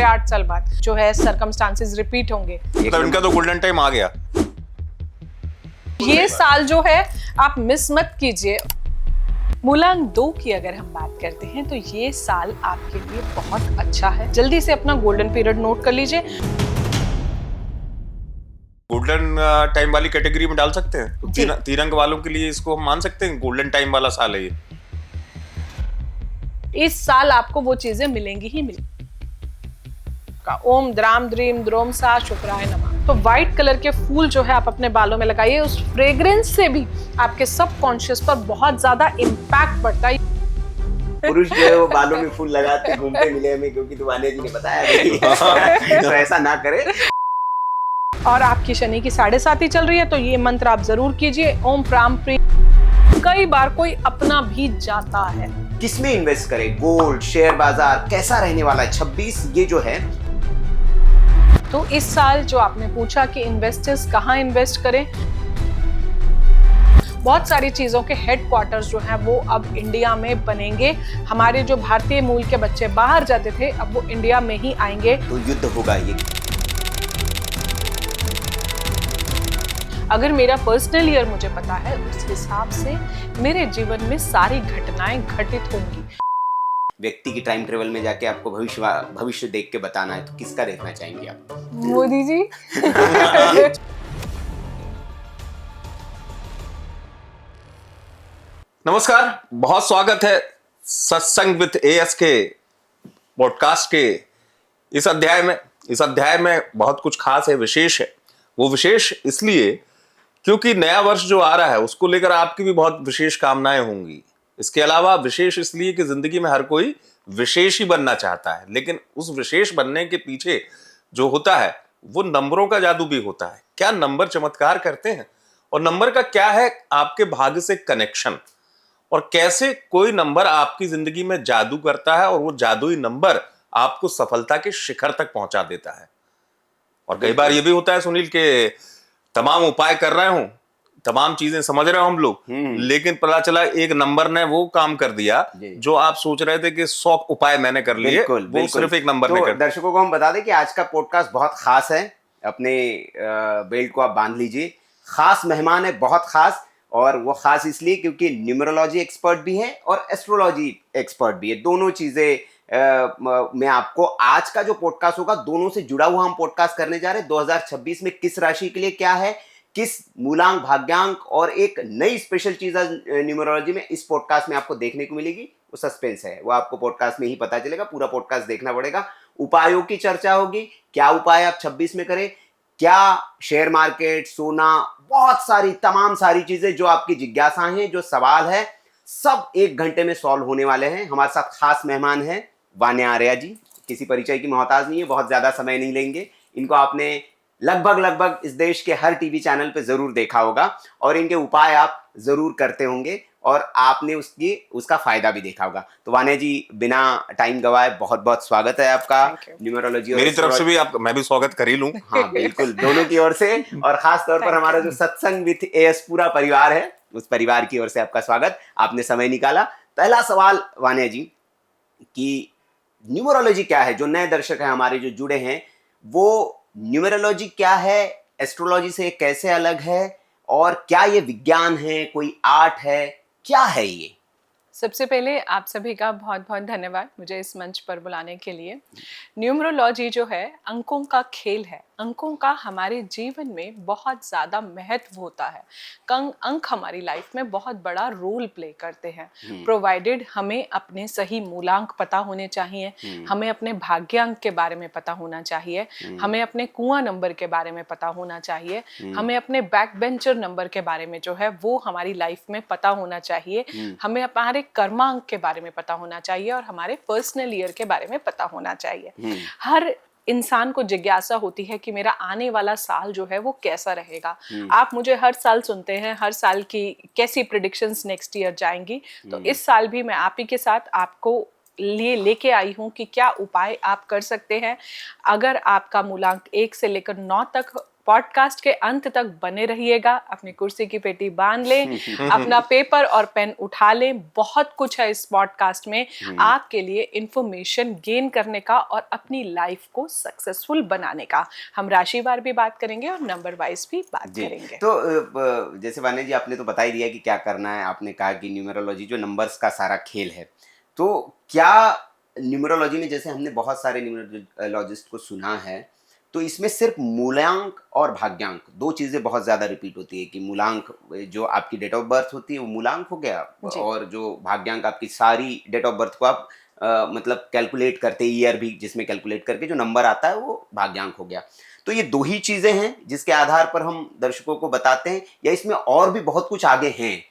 अगले 8 साल बाद जो है सर्कमस्टांसेस रिपीट होंगे। मतलब इनका तो गोल्डन टाइम आ गया। ये साल जो है आप मिस मत कीजिए। मूलांक 2 की अगर हम बात करते हैं तो ये साल आपके लिए बहुत अच्छा है। जल्दी से अपना गोल्डन पीरियड नोट कर लीजिए। गोल्डन टाइम वाली कैटेगरी में डाल सकते हैं तो जी। तीन अंक वालों के लिए इसको हम मान सकते हैं गोल्डन टाइम वाला साल है ये। इस साल आपको वो चीजें मिलेंगी ही मिलेंगी। ओम द्राम द्रीम द्रोम सा शुक्राय नमः। तो व्हाइट कलर के फूल जो है आप अपने बालों में लगाइए। उस फ्रेग्रेंस से भी आपके सबकॉन्शियस पर बहुत ज्यादा इम्पैक्ट पड़ता है। पुरुष जो है वो बालों में फूल लगाते घूमते मिले हमें, क्योंकि दुवाने जी ने बताया तो ऐसा ना करे। और आपकी शनि की 7.5 चल रही है तो ये मंत्र आप जरूर कीजिए। ओम प्राम प्री। कई बार कोई अपना भी जाता है। किसमें इन्वेस्ट करें? गोल्ड, शेयर बाजार कैसा रहने वाला है 26 ये जो है? तो इस साल जो आपने पूछा कि इन्वेस्टर्स कहाँ इन्वेस्ट करें, बहुत सारी चीजों के हेडक्वार्टर्स जो हैं वो अब इंडिया में बनेंगे। हमारे जो भारतीय मूल के बच्चे बाहर जाते थे अब वो इंडिया में ही आएंगे। तो युद्ध होगा ये। अगर मेरा पर्सनल ईयर मुझे पता है उस हिसाब से मेरे जीवन में सारी घटनाएं घटित होंगी। व्यक्ति की टाइम ट्रेवल में जाके आपको भविष्य देख के बताना है तो किसका देखना चाहेंगे आप? मोदी जी। नमस्कार, बहुत स्वागत है सत्संग विद एएस के पॉडकास्ट के इस अध्याय में बहुत कुछ खास है, विशेष है। वो विशेष इसलिए क्योंकि नया वर्ष जो आ रहा है उसको लेकर आपकी भी बहुत विशेष कामनाएं होंगी। इसके अलावा विशेष इसलिए कि जिंदगी में हर कोई विशेष ही बनना चाहता है, लेकिन उस विशेष बनने के पीछे जो होता है वो नंबरों का जादू भी होता है। क्या नंबर चमत्कार करते हैं और नंबर का क्या है आपके भाग्य से कनेक्शन, और कैसे कोई नंबर आपकी जिंदगी में जादू करता है और वो जादुई नंबर आपको सफलता के शिखर तक पहुंचा देता है। और कई बार ये भी होता है सुनील के तमाम उपाय कर रहे हूं, तमाम चीजें समझ रहे हो हम लोग, लेकिन पता चला एक नंबर ने वो काम कर दिया जो आप सोच रहे थे कि 100 उपाय मैंने कर लिए, वो सिर्फ एक नंबर ने कर दिया। दर्शकों को हम बता दें कि आज का पॉडकास्ट बहुत खास है। अपने बेल्ट को आप बांध लीजिए। खास मेहमान है, बहुत खास। और वो खास इसलिए क्योंकि न्यूमरोलॉजी एक्सपर्ट भी है और एस्ट्रोलॉजी एक्सपर्ट भी है। दोनों चीजें मैं आपको आज का जो पॉडकास्ट होगा दोनों से जुड़ा हुआ हम पॉडकास्ट करने जा रहे हैं। 2026 में किस राशि के लिए क्या है, किस मूलांक भाग्यांक, और एक नई स्पेशल चीज न्यूमरोलॉजी में इस पॉडकास्ट में आपको देखने को मिलेगी। वो सस्पेंस है, वो आपको पॉडकास्ट में ही पता चलेगा। पूरा पॉडकास्ट देखना पड़ेगा। उपायों की चर्चा होगी, क्या उपाय आप 26 में करें, क्या शेयर मार्केट, सोना, बहुत सारी तमाम सारी चीजें जो आपकी जिज्ञासाएं हैं, जो सवाल है, सब 1 घंटे में सॉल्व होने वाले हैं। हमारे साथ खास मेहमान हैं वान्या आर्या जी। किसी परिचय की मोहताज नहीं है, बहुत ज्यादा समय नहीं लेंगे। इनको आपने लगभग इस देश के हर टीवी चैनल पे जरूर देखा होगा और इनके उपाय आप जरूर करते होंगे और आपने उसका फायदा भी देखा होगा। तो वान्या जी, बिना टाइम गवाए बहुत बहुत स्वागत है आपका न्यूमरोलॉजी। मेरी तरफ से भी मैं भी स्वागत कर ही लूं। हाँ बिल्कुल, दोनों की ओर से, और खास तौर पर हमारा जो सत्संग विद एएस पूरा परिवार है उस परिवार की ओर से आपका स्वागत। आपने समय निकाला। पहला सवाल वान्या जी कि न्यूमरोलॉजी क्या है? जो नए दर्शक हैं हमारे जो जुड़े हैं, वो न्यूमरोलॉजी क्या है, एस्ट्रोलॉजी से कैसे अलग है, और क्या ये विज्ञान है, कोई आर्ट है, क्या है ये? सबसे पहले आप सभी का बहुत बहुत धन्यवाद मुझे इस मंच पर बुलाने के लिए। न्यूमरोलॉजी जो है अंकों का खेल है। अंकों का हमारे जीवन में बहुत ज़्यादा महत्व होता है। अंक हमारी लाइफ में बहुत बड़ा रोल प्ले करते हैं, प्रोवाइडेड हमें अपने सही मूलांक पता होने चाहिए, हमें अपने भाग्यांक के बारे में पता होना चाहिए, हमें अपने कुआं नंबर के बारे में पता होना चाहिए, हमें अपने बैक बेंचर नंबर के बारे में जो है वो हमारी लाइफ में पता होना चाहिए, हमें हमारे कर्मांक के बारे में पता होना चाहिए और हमारे पर्सनल ईयर के बारे में पता होना चाहिए। हर इंसान को जिज्ञासा होती है कि मेरा आने वाला साल जो है वो कैसा रहेगा। आप मुझे हर साल सुनते हैं, हर साल की कैसी प्रेडिक्शंस नेक्स्ट ईयर जाएंगी, तो इस साल भी मैं आप ही के साथ आपको लेके आई हूँ कि क्या उपाय आप कर सकते हैं। अगर आपका मूलांक 1 से लेकर 9 तक पॉडकास्ट के अंत तक बने रहिएगा, अपनी कुर्सी की पेटी बांध लें, अपना पेपर और पेन उठा लें। बहुत कुछ है इस पॉडकास्ट में आपके लिए इंफॉर्मेशन गेन करने का और अपनी लाइफ को सक्सेसफुल बनाने का। हम राशिवार भी बात करेंगे और नंबर वाइज भी बात करेंगे। तो जैसे वान्या जी आपने तो बता ही दिया कि क्या करना है, आपने कहा कि न्यूमरोलॉजी जो नंबर्स का सारा खेल है, तो क्या न्यूमरोलॉजी में, जैसे हमने बहुत सारे न्यूमरोलॉजिस्ट को सुना है, तो इसमें सिर्फ मूलांक और भाग्यांक दो चीज़ें बहुत ज़्यादा रिपीट होती है कि मूलांक जो आपकी डेट ऑफ बर्थ होती है वो मूलांक हो गया, और जो भाग्यांक आपकी सारी डेट ऑफ बर्थ को आप मतलब कैलकुलेट करते, ईयर भी जिसमें कैलकुलेट करके जो नंबर आता है वो भाग्यांक हो गया। तो ये दो ही चीज़ें हैं जिसके आधार पर हम दर्शकों को बताते हैं, या इसमें और भी बहुत कुछ आगे हैं?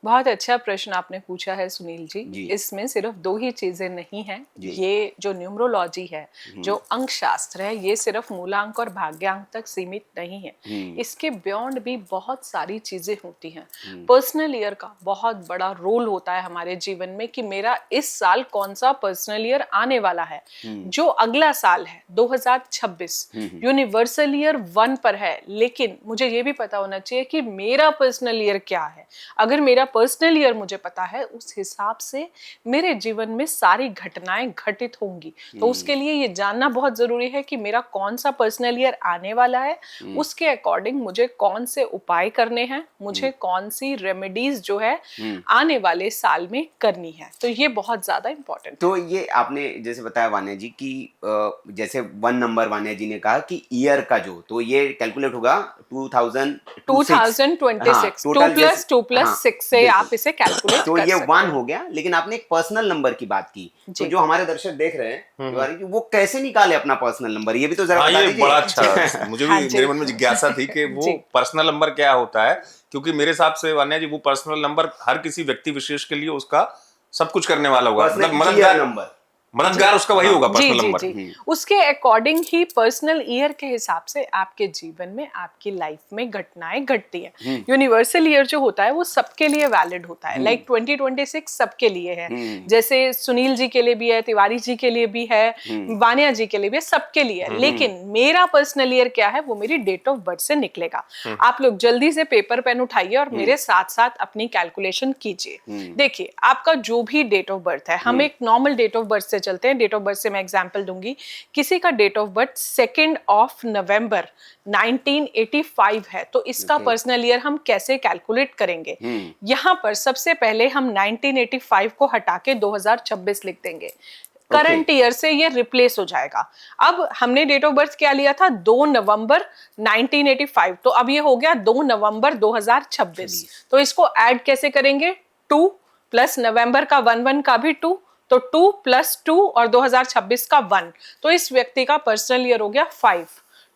बहुत अच्छा प्रश्न आपने पूछा है सुनील जी। जी। इसमें सिर्फ दो ही चीजें नहीं हैं। जी। ये जो न्यूमरोलॉजी है, जो अंक शास्त्र है, ये सिर्फ मूलांक और भाग्यांक तक सीमित नहीं है। इसके बियॉन्ड भी बहुत सारी चीजें होती हैं। पर्सनल ईयर का बहुत बड़ा रोल होता है हमारे जीवन में कि मेरा इस साल कौन सा पर्सनल ईयर आने वाला है। जो अगला साल है 2026 यूनिवर्सल ईयर 1 पर है, लेकिन मुझे ये भी पता होना चाहिए कि मेरा पर्सनल ईयर क्या है। अगर मेरा पर्सनल ईयर मुझे पता है, उस हिसाब से मेरे जीवन में सारी घटनाएं घटित होंगी। तो उसके लिए ये जानना बहुत जरूरी है कि मेरा कौन सा पर्सनल ईयर आने वाला है, उसके अकॉर्डिंग मुझे कौन से उपाय करने हैं, मुझे कौन सी रेमेडीज जो है आने वाले साल में करनी है। तो ये बहुत ज्यादा इंपॉर्टेंट। तो ये आपने जैसे बताया वान्या जी कि जैसे 1 नंबर वान्या जी ने कहा कि ईयर का जो, तो ये कैलकुलेट होगा 2026 2 प्लस 6 से आप इसे कैलकुलेट तो कर ये सकते 1 हैं। हो गया। लेकिन आपने एक पर्सनल नंबर की बात की, तो जी। जो हमारे दर्शक देख रहे हैं तिवारी जी, वो कैसे निकाले अपना पर्सनल नंबर, ये भी तो जरा हाँ, बता ये दीजिए। बड़ा अच्छा मुझे हाँ भी जी। मेरे मन में जिज्ञासा थी कि वो जी। पर्सनल नंबर क्या होता है, क्योंकि मेरे हिसाब से वान्या जी वो पर्सनल नंबर हर किसी व्यक्ति विशेष के लिए उसका सब कुछ करने वाला होगा, पर्सनल मतलब ईयर नंबर। मददगार उसका वही होगा जी पर्सनल जी नंबर। जी। उसके अकॉर्डिंग ही पर्सनल ईयर के हिसाब से आपके जीवन में, आपकी लाइफ में घटनाएं घटती हैं। यूनिवर्सल ईयर जो होता है वो सबके लिए वैलिड होता है। लाइक 2026 सबके लिए है, जैसे सुनील जी के लिए भी है, तिवारी जी के लिए भी है, वान्या जी के लिए भी है, सबके लिए है। लेकिन मेरा पर्सनल ईयर क्या है वो मेरी डेट ऑफ बर्थ से निकलेगा। आप लोग जल्दी से पेपर पेन उठाइए और मेरे साथ साथ अपनी कैलकुलेशन कीजिए। देखिए, आपका जो भी डेट ऑफ बर्थ है, हम एक नॉर्मल डेट ऑफ बर्थ से चलते हैं। डेट ऑफ बर्थ से मैं एग्जांपल दूंगी। किसी का डेट ऑफ बर्थ 2 नवंबर 1985 है, तो इसका पर्सनल ईयर हम कैसे कैलकुलेट करेंगे? यहां पर सबसे पहले हम 1985 को हटा के 2026 लिख देंगे। करंट ईयर से ये रिप्लेस हो जाएगा। अब हमने डेट ऑफ बर्थ क्या लिया था? 2 नवंबर 1985, तो अब ये हो गया 2 नवंबर 2026। तो इसको ऐड कैसे करेंगे? 2 प्लस नवंबर का 1 का भी 2, तो 2 प्लस 2 और 2026 का 1, तो इस व्यक्ति का पर्सनल ईयर हो गया 5।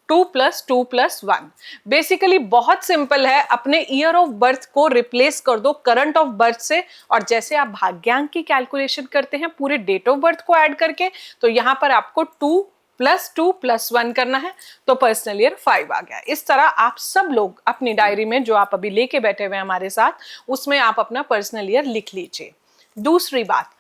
2 प्लस 2 प्लस 1। बेसिकली बहुत सिंपल है, अपने ईयर ऑफ बर्थ को रिप्लेस कर दो करंट ऑफ बर्थ से, और जैसे आप भाग्यांक की कैलकुलेशन करते हैं पूरे डेट ऑफ बर्थ को ऐड करके, तो यहां पर आपको 2 प्लस 2 प्लस 1 करना है, तो पर्सनल ईयर 5 आ गया। इस तरह आप सब लोग अपनी डायरी में, जो आप अभी लेके बैठे हुए हैं हमारे साथ, उसमें आप अपना पर्सनल ईयर लिख लीजिए। दूसरी बात,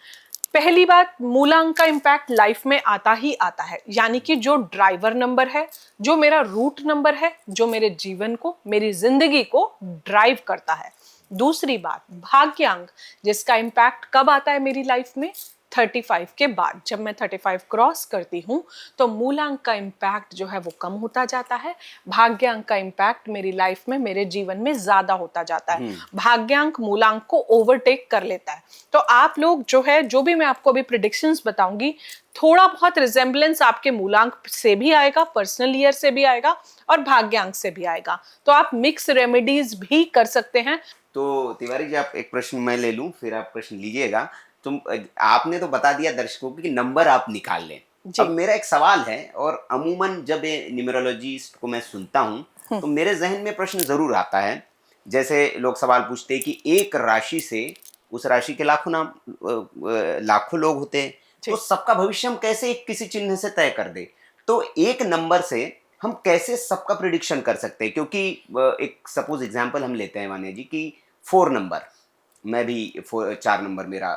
पहली बात, मूलांक का इंपैक्ट लाइफ में आता ही आता है, यानी कि जो ड्राइवर नंबर है, जो मेरा रूट नंबर है, जो मेरे जीवन को, मेरी जिंदगी को ड्राइव करता है। दूसरी बात, भाग्यांक, जिसका इंपैक्ट कब आता है मेरी लाइफ में? 35 के बाद। जब मैं 35 क्रॉस करती हूँ तो मूलांक का इंपैक्ट जो है वो कम होता जाता है, भाग्यांक का इंपैक्ट मेरी लाइफ में, मेरे जीवन में ज्यादा होता जाता है। भाग्यांक मूलांक को ओवरटेक कर लेता है। तो आप लोग जो है, जो भी मैं आपको अभी प्रेडिक्शंस बताऊंगी, थोड़ा बहुत रिजेम्बलेंस आपके मूलांक से भी आएगा, पर्सनल ईयर से भी आएगा और भाग्यांक से भी आएगा। तो आप मिक्स रेमेडीज भी कर सकते हैं। तो तिवारी जी, आप एक प्रश्न मैं ले लूं, फिर आप प्रश्न लीजिएगा। तुम आपने तो बता दिया दर्शकों को कि नंबर आप निकाल लें। अब मेरा एक सवाल है, और अमूमन जब न्यूमरोलॉजिस्ट को मैं सुनता हूं तो मेरे जहन में प्रश्न जरूर आता है। जैसे लोग सवाल पूछते हैं कि एक राशि से, उस राशि के लाखों लोग होते हैं, तो सबका भविष्य हम कैसे एक किसी चिन्ह से तय कर दे? तो एक नंबर से हम कैसे सबका प्रिडिक्शन कर सकते हैं? क्योंकि एक सपोज एग्जांपल हम लेते हैं वान्या जी की 4 नंबर, मैं भी 4 नंबर मेरा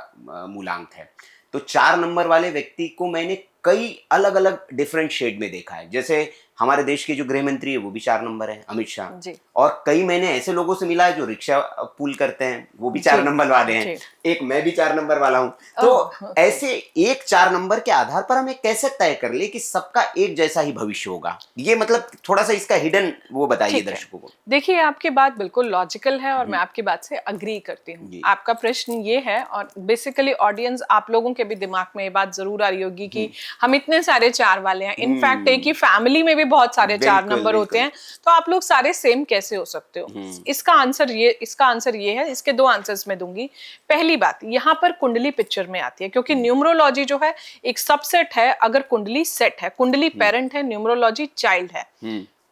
मूलांक है, तो 4 नंबर वाले व्यक्ति को मैंने कई अलग अलग डिफरेंट शेड में देखा है। जैसे हमारे देश के जो गृह मंत्री है वो भी 4 नंबर है, अमित शाह। जी। और कई मैंने ऐसे लोगों से मिला है जो रिक्शा पूल करते हैं, वो भी 4 जी, नंबर वाले हैं। जी। एक मैं भी 4 नंबर वाला हूँ। तो ओह, ओके। ऐसे एक 4 नंबर के आधार पर हम कैसे तय कर ले कि सबका एक जैसा ही भविष्य होगा? ये मतलब थोड़ा सा इसका हिडन वो बताइए ठीक है। दर्शकों को। देखिए, आपकी बात बिल्कुल लॉजिकल है और मैं आपकी बात से अग्री करती हूँ। जी। आपका प्रश्न ये है, और बेसिकली ऑडियंस, आप लोगों के भी दिमाग में ये बात जरूर आ रही होगी कि हम इतने सारे 4 वाले हैं। इनफैक्ट एक ही फैमिली में भी बहुत सारे 4 बिल्कुल, नंबर होते बिल्कुल। हैं, तो आप लोग सारे सेम कैसे हो सकते हो? इसका आंसर ये है। इसके 2 आंसर्स मैं दूंगी। पहली बात, यहाँ पर कुंडली पिक्चर में आती है, क्योंकि न्यूमरोलॉजी जो है एक सबसेट है। अगर कुंडली सेट है, कुंडली पेरेंट है, न्यूमरोलॉजी चाइल्ड है।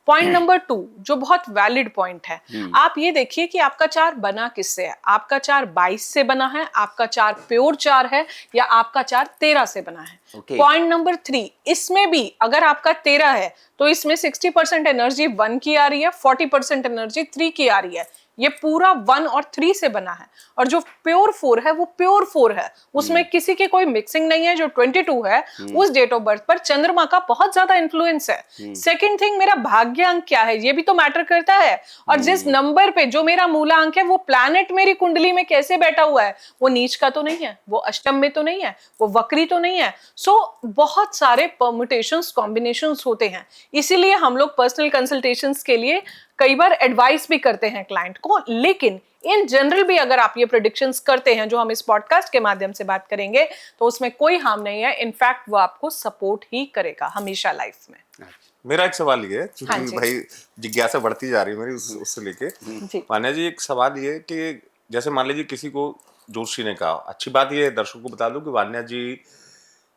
पॉइंट नंबर 2 जो बहुत वैलिड पॉइंट है, आप ये देखिए कि आपका 4 बना किससे है। आपका 4 22 से बना है, आपका 4 प्योर 4 है, या आपका 4 13 से बना है। पॉइंट नंबर 3, इसमें भी अगर आपका 13 है तो इसमें 60% एनर्जी 1 की आ रही है, 40% एनर्जी 3 की आ रही है। ये पूरा 1 और 3 से बना है। और जो प्योर 4 है वो प्योर 4 है, उसमें किसी की कोई मिक्सिंग नहीं है। जो 22 है उस डेट ऑफ बर्थ पर चंद्रमा का बहुत ज्यादा इन्फ्लुएंस है। सेकंड थिंग, मेरा भाग्य अंक क्या है ये भी तो मैटर करता है। और जिस नंबर पे जो मेरा मूला अंक है, वो प्लैनेट मेरी कुंडली में कैसे बैठा हुआ है, वो नीच का तो नहीं है, वो अष्टम में तो नहीं है, वो वक्री तो नहीं है। सो बहुत सारे परम्यूटेशंस, कॉम्बिनेशंस होते हैं। इसीलिए हम लोग पर्सनल कंसल्टेशंस के लिए कई बार एडवाइस भी करते हैं क्लाइंट को। लेकिन इन जनरल भी अगर आप ये प्रेडिक्शंस करते हैं, जो हम इस पॉडकास्ट के माध्यम से बात करेंगे, तो उसमें कोई हार्म नहीं है। इनफैक्ट वो आपको सपोर्ट ही करेगा हमेशा लाइफ में। मेरा एक सवाल ये है, हाँ क्योंकि जी। भाई जिज्ञासा बढ़ती जा रही है मेरी उससे लेके। जी। मान्या जी, एक सवाल ये है कि जैसे मान लीजिए किसी को ज्योतिषी ने कहा, अच्छी बात ये है, दर्शकों को बता दूं कि वान्या जी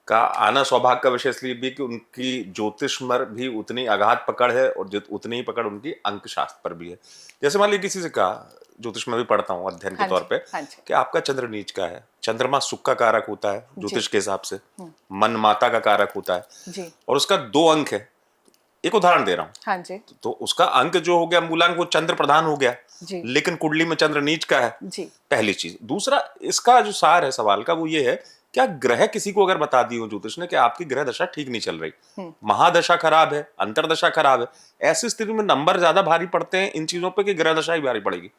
का आना सौभाग्य का विषय इसलिए भी कि उनकी ज्योतिष पर भी उतनी अगाध पकड़ है और उतनी ही पकड़ उनकी अंक शास्त्र पर भी है। जैसे मान लीजिए किसी से कहा, ज्योतिष में भी पढ़ता हूँ अध्ययन के तौर पे, कि आपका चंद्र नीच का है। चंद्रमा सुख का कारक होता है ज्योतिष के हिसाब से, मन माता का कारक होता है जी। और उसका 2 अंक है। एक उदाहरण दे रहा हूँ। हाँ जी। तो उसका अंक जो हो गया मूलांक, वो चंद्र प्रधान हो गया, जी। लेकिन कुंडली में चंद्र नीच का है। जी। पहली चीज। दूसरा, इसका जो सार है सवाल का वो ये है, क्या ग्रह किसी को अगर बता दी हो ज्योतिष ने कि आपकी ग्रह दशा ठीक नहीं चल रही, महादशा खराब है, अंतरदशा खराब है, ऐसी स्थिति में नंबर ज्यादा भारी पड़ते हैं इन चीजों पे कि ग्रह दशा ही भारी पड़ेगी?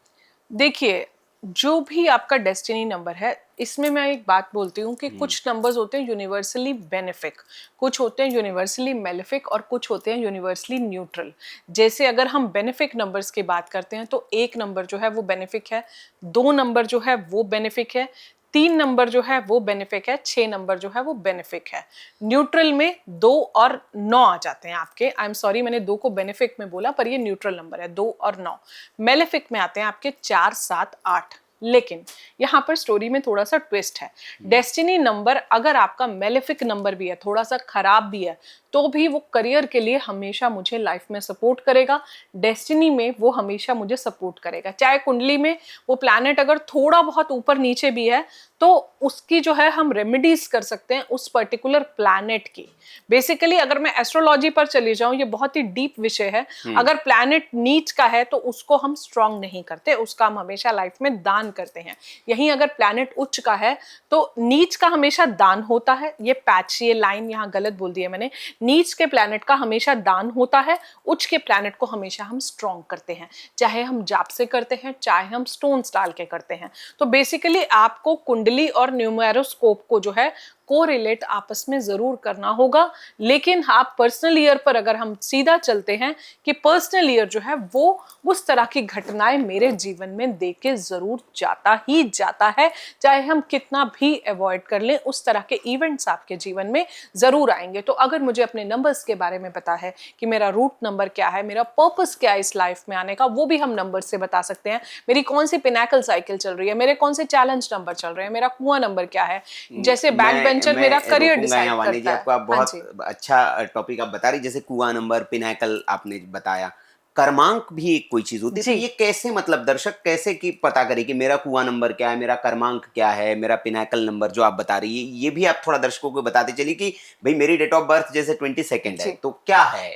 देखिए, जो भी आपका डेस्टिनी नंबर है, इसमें मैं एक बात बोलती हूँ कि कुछ नंबर्स होते हैं यूनिवर्सली बेनिफिक, कुछ होते हैं यूनिवर्सली मेलेफिक, और कुछ होते हैं यूनिवर्सली न्यूट्रल। जैसे अगर हम बेनिफिक नंबर्स की बात करते हैं, तो 1 नंबर जो है वो बेनिफिक है, 2 नंबर जो है वो बेनिफिक है, 3 नंबर जो है वो बेनिफिक है, 6 नंबर जो है वो बेनिफिक है। न्यूट्रल में 2 और 9 आ जाते हैं आपके। आई एम सॉरी, मैंने 2 को बेनिफिक में बोला, पर ये न्यूट्रल नंबर है, 2 और 9। मेलेफिक में आते हैं आपके 4, 7, 8। लेकिन यहाँ पर स्टोरी में थोड़ा सा ट्विस्ट है। डेस्टिनी नंबर अगर आपका मेलेफिक नंबर भी है, थोड़ा सा खराब भी है, तो भी वो करियर के लिए हमेशा मुझे लाइफ में सपोर्ट करेगा। डेस्टिनी में वो हमेशा मुझे सपोर्ट करेगा। चाहे कुंडली में वो प्लैनेट अगर थोड़ा बहुत ऊपर नीचे भी है, तो उसकी जो है हम रेमेडीज कर सकते हैं उस पर्टिकुलर प्लैनेट की। बेसिकली अगर मैं एस्ट्रोलॉजी पर चली जाऊं, ये बहुत ही डीप विषय है। अगर प्लैनेट नीच का है तो उसको हम स्ट्रांग नहीं करते, उसका हम हमेशा लाइफ में दान करते हैं। यहीं अगर प्लैनेट उच्च का है तो नीच का हमेशा दान होता है। ये पैच, ये लाइन यहाँ गलत बोल दी है मैंने। नीच के प्लैनेट का हमेशा दान होता है, उच्च के प्लैनेट को हमेशा हम स्ट्रांग करते हैं, चाहे हम जाप से करते हैं, चाहे हम स्टोन्स डाल के करते हैं। तो बेसिकली आपको कुंडली और न्यूमेरोस्कोप को जो है कोरिलेट आपस में जरूर करना होगा। लेकिन आप पर्सनल ईयर पर अगर हम सीधा चलते हैं कि पर्सनल ईयर जो है वो उस तरह की घटनाएं मेरे जीवन में दे के जरूर जाता ही जाता है। चाहे हम कितना भी अवॉइड कर लें, उस तरह के इवेंट्स आपके जीवन में जरूर आएंगे। तो अगर मुझे अपने नंबर्स के बारे में पता है कि मेरा रूट नंबर क्या है, मेरा पर्पस क्या है इस लाइफ में आने का, वो भी हम नंबर से बता सकते हैं। मेरी कौन सी पिनाकल साइकिल चल रही है, मेरे कौन से चैलेंज नंबर चल रहे हैं, मेरा कुआं नंबर क्या है, जैसे बैक वेंचर मेरा करियर डिसाइड करता है। आपको आप बहुत अच्छा टॉपिक आप बता रही, जैसे कुआं नंबर, पिनाकल आपने बताया, कर्मांक भी एक कोई चीज होती है। तो ये कैसे, मतलब दर्शक कैसे की पता करे कि मेरा कुआं नंबर क्या है, मेरा कर्मांक क्या है, मेरा पिनाकल नंबर जो आप बता रही है, ये भी आप थोड़ा दर्शकों को बताते चलिए कि भाई मेरी डेट ऑफ बर्थ जैसे 22 है, तो क्या है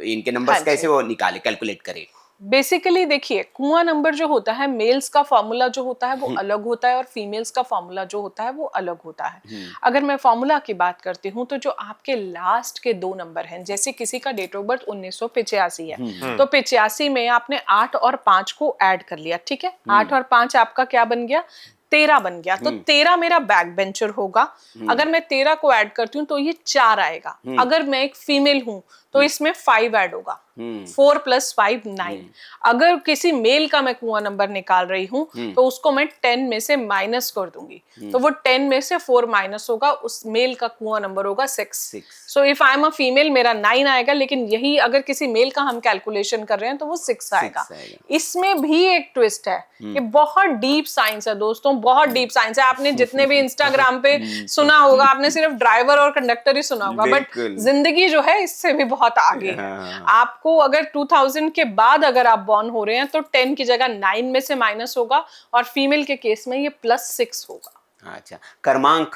इनके नंबर्स कैसे वो निकाले, कैलकुलेट करे? बेसिकली देखिए, कुआं नंबर जो होता है, मेल्स का फॉर्मूला जो होता है वो अलग होता है और फीमेल्स का फॉर्मूला जो होता है वो अलग होता है। अगर मैं फॉर्मूला की बात करती हूँ तो जो आपके लास्ट के 2 नंबर हैं, जैसे किसी का डेट ऑफ बर्थ 1985 है, तो 85 में आपने 8 और 5 को ऐड कर लिया, ठीक है। 8 और 5 आपका क्या बन गया, 13 बन गया। तो 13 मेरा बैक बेंचर होगा। अगर मैं 13 को ऐड करती हूँ तो ये 4 आएगा। अगर मैं एक फीमेल हूं तो इसमें 5 ऐड होगा। 4 + 5 9। अगर किसी मेल का मैं कुआं नंबर निकाल रही हूँ तो उसको मैं 10 में से माइनस कर दूंगी, तो वो 10 में से 4 माइनस होगा, उस मेल का कुआं नंबर होगा 6। So if I am a female मेरा 9 आएगा, लेकिन यही अगर किसी मेल का हम कैलकुलेशन कर रहे हैं तो वो 6 आएगा। इसमें भी एक ट्विस्ट है, ये बहुत डीप साइंस है दोस्तों, बहुत डीप साइंस है। आपने जितने भी इंस्टाग्राम पे सुना होगा, आपने सिर्फ ड्राइवर और कंडक्टर ही सुना होगा, बट जिंदगी जो है इससे भी बहुत आगे है। आपको अगर 2000 के बाद अगर आप बॉर्न हो रहे हैं तो 10 की जगह 9 में से माइनस होगा, और फीमेल के केस में ये +6 होगा। अच्छा, कर्मांक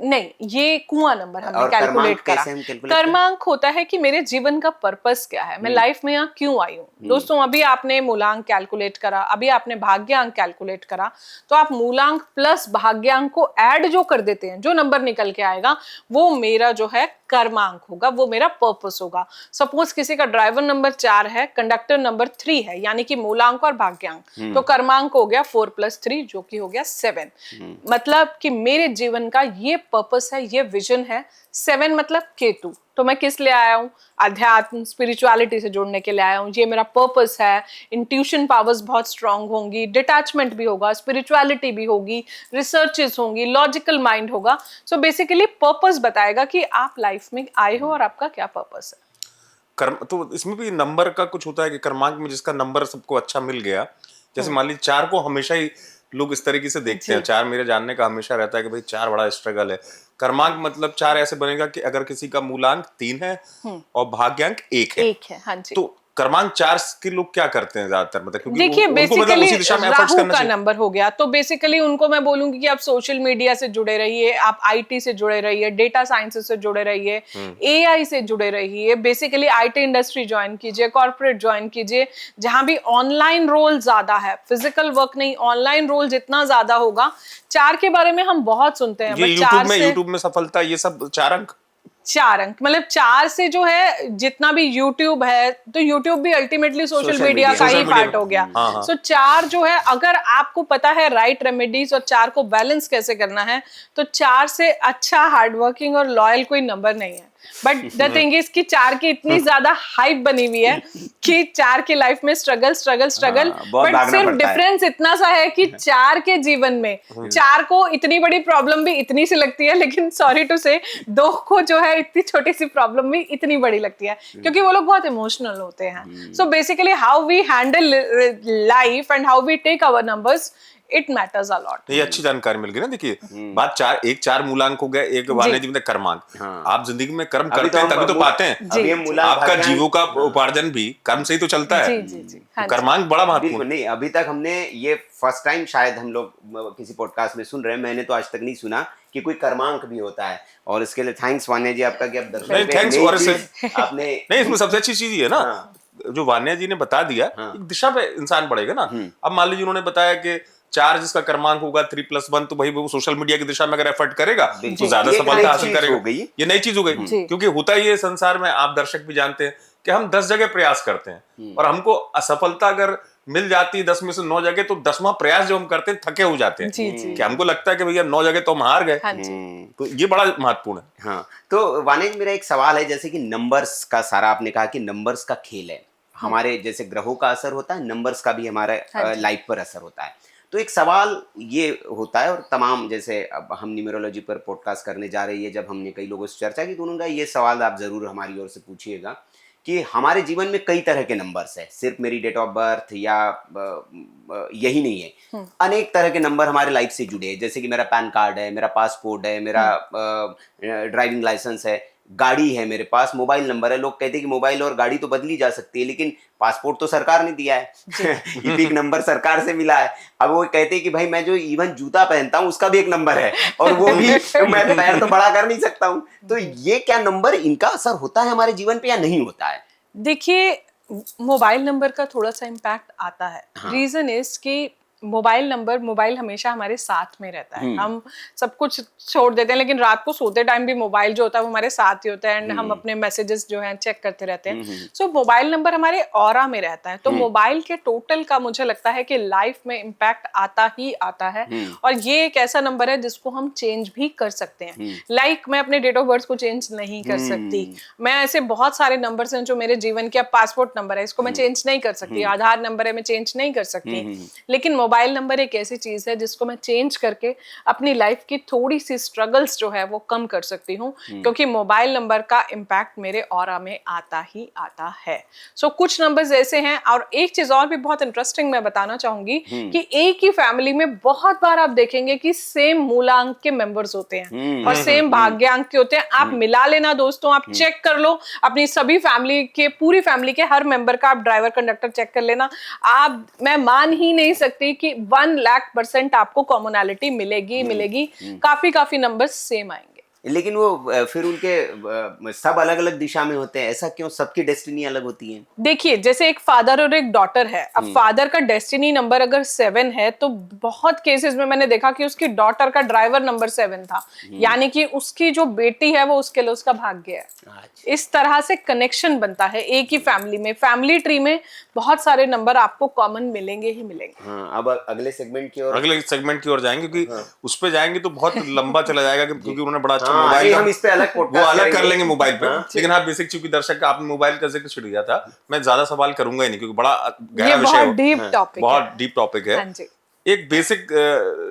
नहीं, ये कुआं नंबर हमने कैलकुलेट करा। कर्मांक होता है कि मेरे जीवन का पर्पस क्या है, मैं लाइफ में यहाँ क्यों आई हूँ। दोस्तों, अभी आपने मूलांक कैलकुलेट करा, अभी आपने भाग्यांक कैलकुलेट करा, तो आप मूलांक प्लस भाग्यांक को ऐड जो कर देते हैं, जो नंबर निकल के आएगा वो मेरा जो है कर्मांक होगा, वो मेरा पर्पस होगा। सपोज किसी का ड्राइवर नंबर 4 है, कंडक्टर नंबर 3 है, यानी कि मूलांक और भाग्यांक, तो कर्मांक हो गया 4 + 3 जो कि हो गया 7। मतलब कि मेरे जीवन का ये पर्पस है, ये विजन है। 7 मतलब केतु। तो मैं किस लिए आया हूँ, अध्यात्म स्पिरिचुअलिटी से जुड़ने के लिए आया हूँ, ये मेरा पर्पस है। इंट्यूशन पावर्स बहुत स्ट्रांग होंगी, डिटैचमेंट भी होगा, स्पिरिचुअलिटी भी होगी, रिसर्चेस होंगी, लॉजिकल माइंड होगा। सो बेसिकली पर्पस बताएगा कि आप लाइफ में आए हो और आपका क्या पर्पस है। कर्म तो इसमें भी नंबर का कुछ होता है कि कर्मांक में जिसका नंबर सबको अच्छा मिल गया, जैसे मान लीजिए 4 को हमेशा ही लोग इस तरीके से देखते हैं। 4 मेरे जानने का हमेशा रहता है कि भाई 4 बड़ा स्ट्रगल है। कर्मांक मतलब 4 ऐसे बनेगा कि अगर किसी का मूलांक 3 है और भाग्यांक 1 है, हाँ जी। तो कर्मांक 4 के लोग क्या करते हैं ज्यादातर, मतलब क्योंकि देखिए, उनको मतलब उसी दिशा में एफर्ट्स राहु करना का चाहिए। नंबर हो गया, तो बेसिकली उनको मैं बोलूंगी कि आप सोशल मीडिया से जुड़े रहिए, आप आईटी से जुड़े रहिए, डेटा साइंसेस से जुड़े रहिए, एआई से जुड़े रहिए। बेसिकली आईटी इंडस्ट्री ज्वाइन कीजिए, कॉर्पोरेट ज्वाइन कीजिए, जहां भी ऑनलाइन रोल ज्यादा है, फिजिकल वर्क नहीं, ऑनलाइन रोल जितना ज्यादा होगा। 4 के बारे में हम बहुत सुनते हैं, ये यूट्यूब में सफलता, ये सब 4 अंक, 4 अंक, मतलब 4 से जो है जितना भी यूट्यूब है, तो यूट्यूब भी अल्टीमेटली सोशल मीडिया का ही पार्ट हो गया। सो 4 जो है, अगर आपको पता है राइट रेमेडीज और 4 को बैलेंस कैसे करना है, तो 4 से अच्छा हार्डवर्किंग और लॉयल कोई नंबर नहीं है। बट द थिंग इज कि 4 की इतनी ज्यादा हाइप बनी हुई है कि 4 की लाइफ में स्ट्रगल स्ट्रगल स्ट्रगल, बट सिर्फ डिफरेंस इतना सा है कि 4 के जीवन में 4 को इतनी बड़ी प्रॉब्लम भी इतनी सी लगती है, लेकिन सॉरी टू से 2 को जो है इतनी छोटी सी प्रॉब्लम भी इतनी बड़ी लगती है, क्योंकि वो लोग बहुत इमोशनल होते हैं। So basically how we handle life and how we take our numbers, it matters a lot. ये अच्छी जानकारी मिल गई ना। देखिए, बात 4 मूलांक हो गया, एक वाने जी में कर्मांक। आप जिंदगी में कर्म करते हैं तभी तो पाते हैं। आपका जीवों का उपार्जन भी कर्म से ही तो चलता है। तो कर्मांक बड़ा महत्वपूर्ण। नहीं, अभी तक हमने ये फर्स्ट टाइम शायद हम लोग किसी पॉडकास्ट में सुन रहे हैं, मैंने तो आज तक नहीं सुना कि कोई कर्मांक भी होता है। और इसके लिए थैंक्स वान्या जी आपका, कि आप दर्शक आपने नहीं, इसमें सबसे अच्छी चीज ये है ना, जो वान्या जी ने बता दिया, एक दिशा पे इंसान बढ़ेगा ना। अब मान लीजिए उन्होंने बताया कि 4 जिसका कर्मांक होगा 3 + 1, तो भाई वो सोशल मीडिया की दिशा में अगर एफर्ट करेगा तो ज्यादा सफलता हासिल करेगा। ये नई चीज हो गई, क्योंकि होता ही है संसार में, आप दर्शक भी जानते हैं कि हम 10 जगह प्रयास करते हैं और हमको असफलता अगर मिल जाती है 10 में से 9 जगह, तो 10वां प्रयास जो हम करते हैं थके हो जाते हैं कि हमको लगता है कि भैया 9 जगह तो हम हार गए। तो ये बड़ा महत्वपूर्ण है। हाँ, तो वानिज, मेरा एक सवाल है, जैसे कि नंबर्स का सारा आपने कहा कि नंबर्स का खेल है, हमारे जैसे ग्रहों का असर होता है, नंबर्स का भी हमारे लाइफ पर असर होता है। तो एक सवाल ये होता है, और तमाम, जैसे अब हम न्यूमरोलॉजी पर पॉडकास्ट करने जा रही है, जब हमने कई लोगों से चर्चा की तो उन्होंने कहा ये सवाल आप ज़रूर हमारी ओर से पूछिएगा कि हमारे जीवन में कई तरह के नंबर्स हैं, सिर्फ मेरी डेट ऑफ बर्थ या यही नहीं है, अनेक तरह के नंबर हमारे लाइफ से जुड़े हैं। जैसे कि मेरा पैन कार्ड है, मेरा पासपोर्ट है, मेरा ड्राइविंग लाइसेंस है, गाड़ी है मेरे पास, मोबाइल नंबर है। लोग कहते हैं कि मोबाइल और गाड़ी तो बदली जा सकती है, लेकिन पासपोर्ट तो सरकार ने दिया है इपिक नंबर सरकार से मिला है। अब वो कहते हैं कि भाई मैं जो इवन जूता पहनता हूँ उसका भी एक नंबर है, और वो भी मैं पैर तो बड़ा कर नहीं सकता हूँ। तो ये क्या नंबर, इनका असर होता है हमारे जीवन पे या नहीं होता है? देखिए, मोबाइल नंबर का थोड़ा सा इम्पैक्ट आता है। रीजन इज कि मोबाइल हमेशा हमारे साथ में रहता है। हम सब कुछ छोड़ देते हैं, लेकिन रात को सोते टाइम भी मोबाइल जो होता है वो हमारे साथ ही होता है, एंड हम अपने मैसेजेस जो हैं चेक करते रहते हैं। सो मोबाइल नंबर हमारे ऑरा में रहता है। तो मोबाइल के टोटल का मुझे लगता है कि लाइफ में इम्पैक्ट आता ही आता है। और ये एक ऐसा नंबर है जिसको हम चेंज भी कर सकते हैं। लाइक मैं अपने डेट ऑफ बर्थ को चेंज नहीं कर सकती। मैं ऐसे बहुत सारे नंबर्स हैं जो मेरे जीवन के, पासपोर्ट नंबर है, इसको मैं चेंज नहीं कर सकती। आधार नंबर है, मैं चेंज नहीं कर सकती। लेकिन मोबाइल नंबर एक ऐसी चीज है जिसको मैं चेंज करके अपनी लाइफ की थोड़ी सी स्ट्रगल्स जो है वो कम कर सकती हूँ, क्योंकि मोबाइल नंबर का इम्पैक्ट मेरे ऑरा में आता ही आता है। सो कुछ नंबर्स ऐसे हैं। और एक चीज और भी बहुत इंटरेस्टिंग मैं बताना चाहूंगी कि एक ही फैमिली में बहुत बार आप देखेंगे कि सेम मूलांक के मेंबर्स होते हैं और सेम भाग्यांक के होते हैं। आप मिला लेना दोस्तों, आप चेक कर लो अपनी सभी फैमिली के, पूरी फैमिली के हर मेंबर का, आप ड्राइवर कंडक्टर चेक कर लेना। मैं मान ही नहीं सकती कि 1,00,000% आपको कॉमनैलिटी मिलेगी। काफी नंबर्स सेम आएंगे। लेकिन वो फिर उनके सब अलग अलग दिशा में होते हैं, ऐसा क्यों? सबकी डेस्टिनी अलग होती है। देखिए, जैसे एक फादर और एक डॉटर है। अब फादर का डेस्टिनी नंबर अगर 7 है तो बहुत केसेस में मैंने देखा कि उसकी डॉटर का ड्राइवर नंबर 7 था, यानी कि उसकी जो बेटी है वो उसके लिए उसका भाग्य है। इस तरह से कनेक्शन बनता है एक ही फैमिली में। फैमिली ट्री में बहुत सारे नंबर आपको कॉमन मिलेंगे ही मिलेंगे। अब अगले सेगमेंट की ओर जाएंगे, क्योंकि उस पे जाएंगे तो बहुत लंबा चला जाएगा, क्योंकि उन्होंने बड़ा अच्छा मोबाइल, हम इस पे अलग वो अलग कर लेंगे मोबाइल पे। लेकिन हाँ, बेसिक, चूंकि दर्शक का आपने मोबाइल का जिक्र छेड़ दिया था, मैं ज्यादा सवाल करूंगा ही नहीं, क्योंकि बड़ा गहरा विषय है, बहुत डीप टॉपिक है। एक बेसिक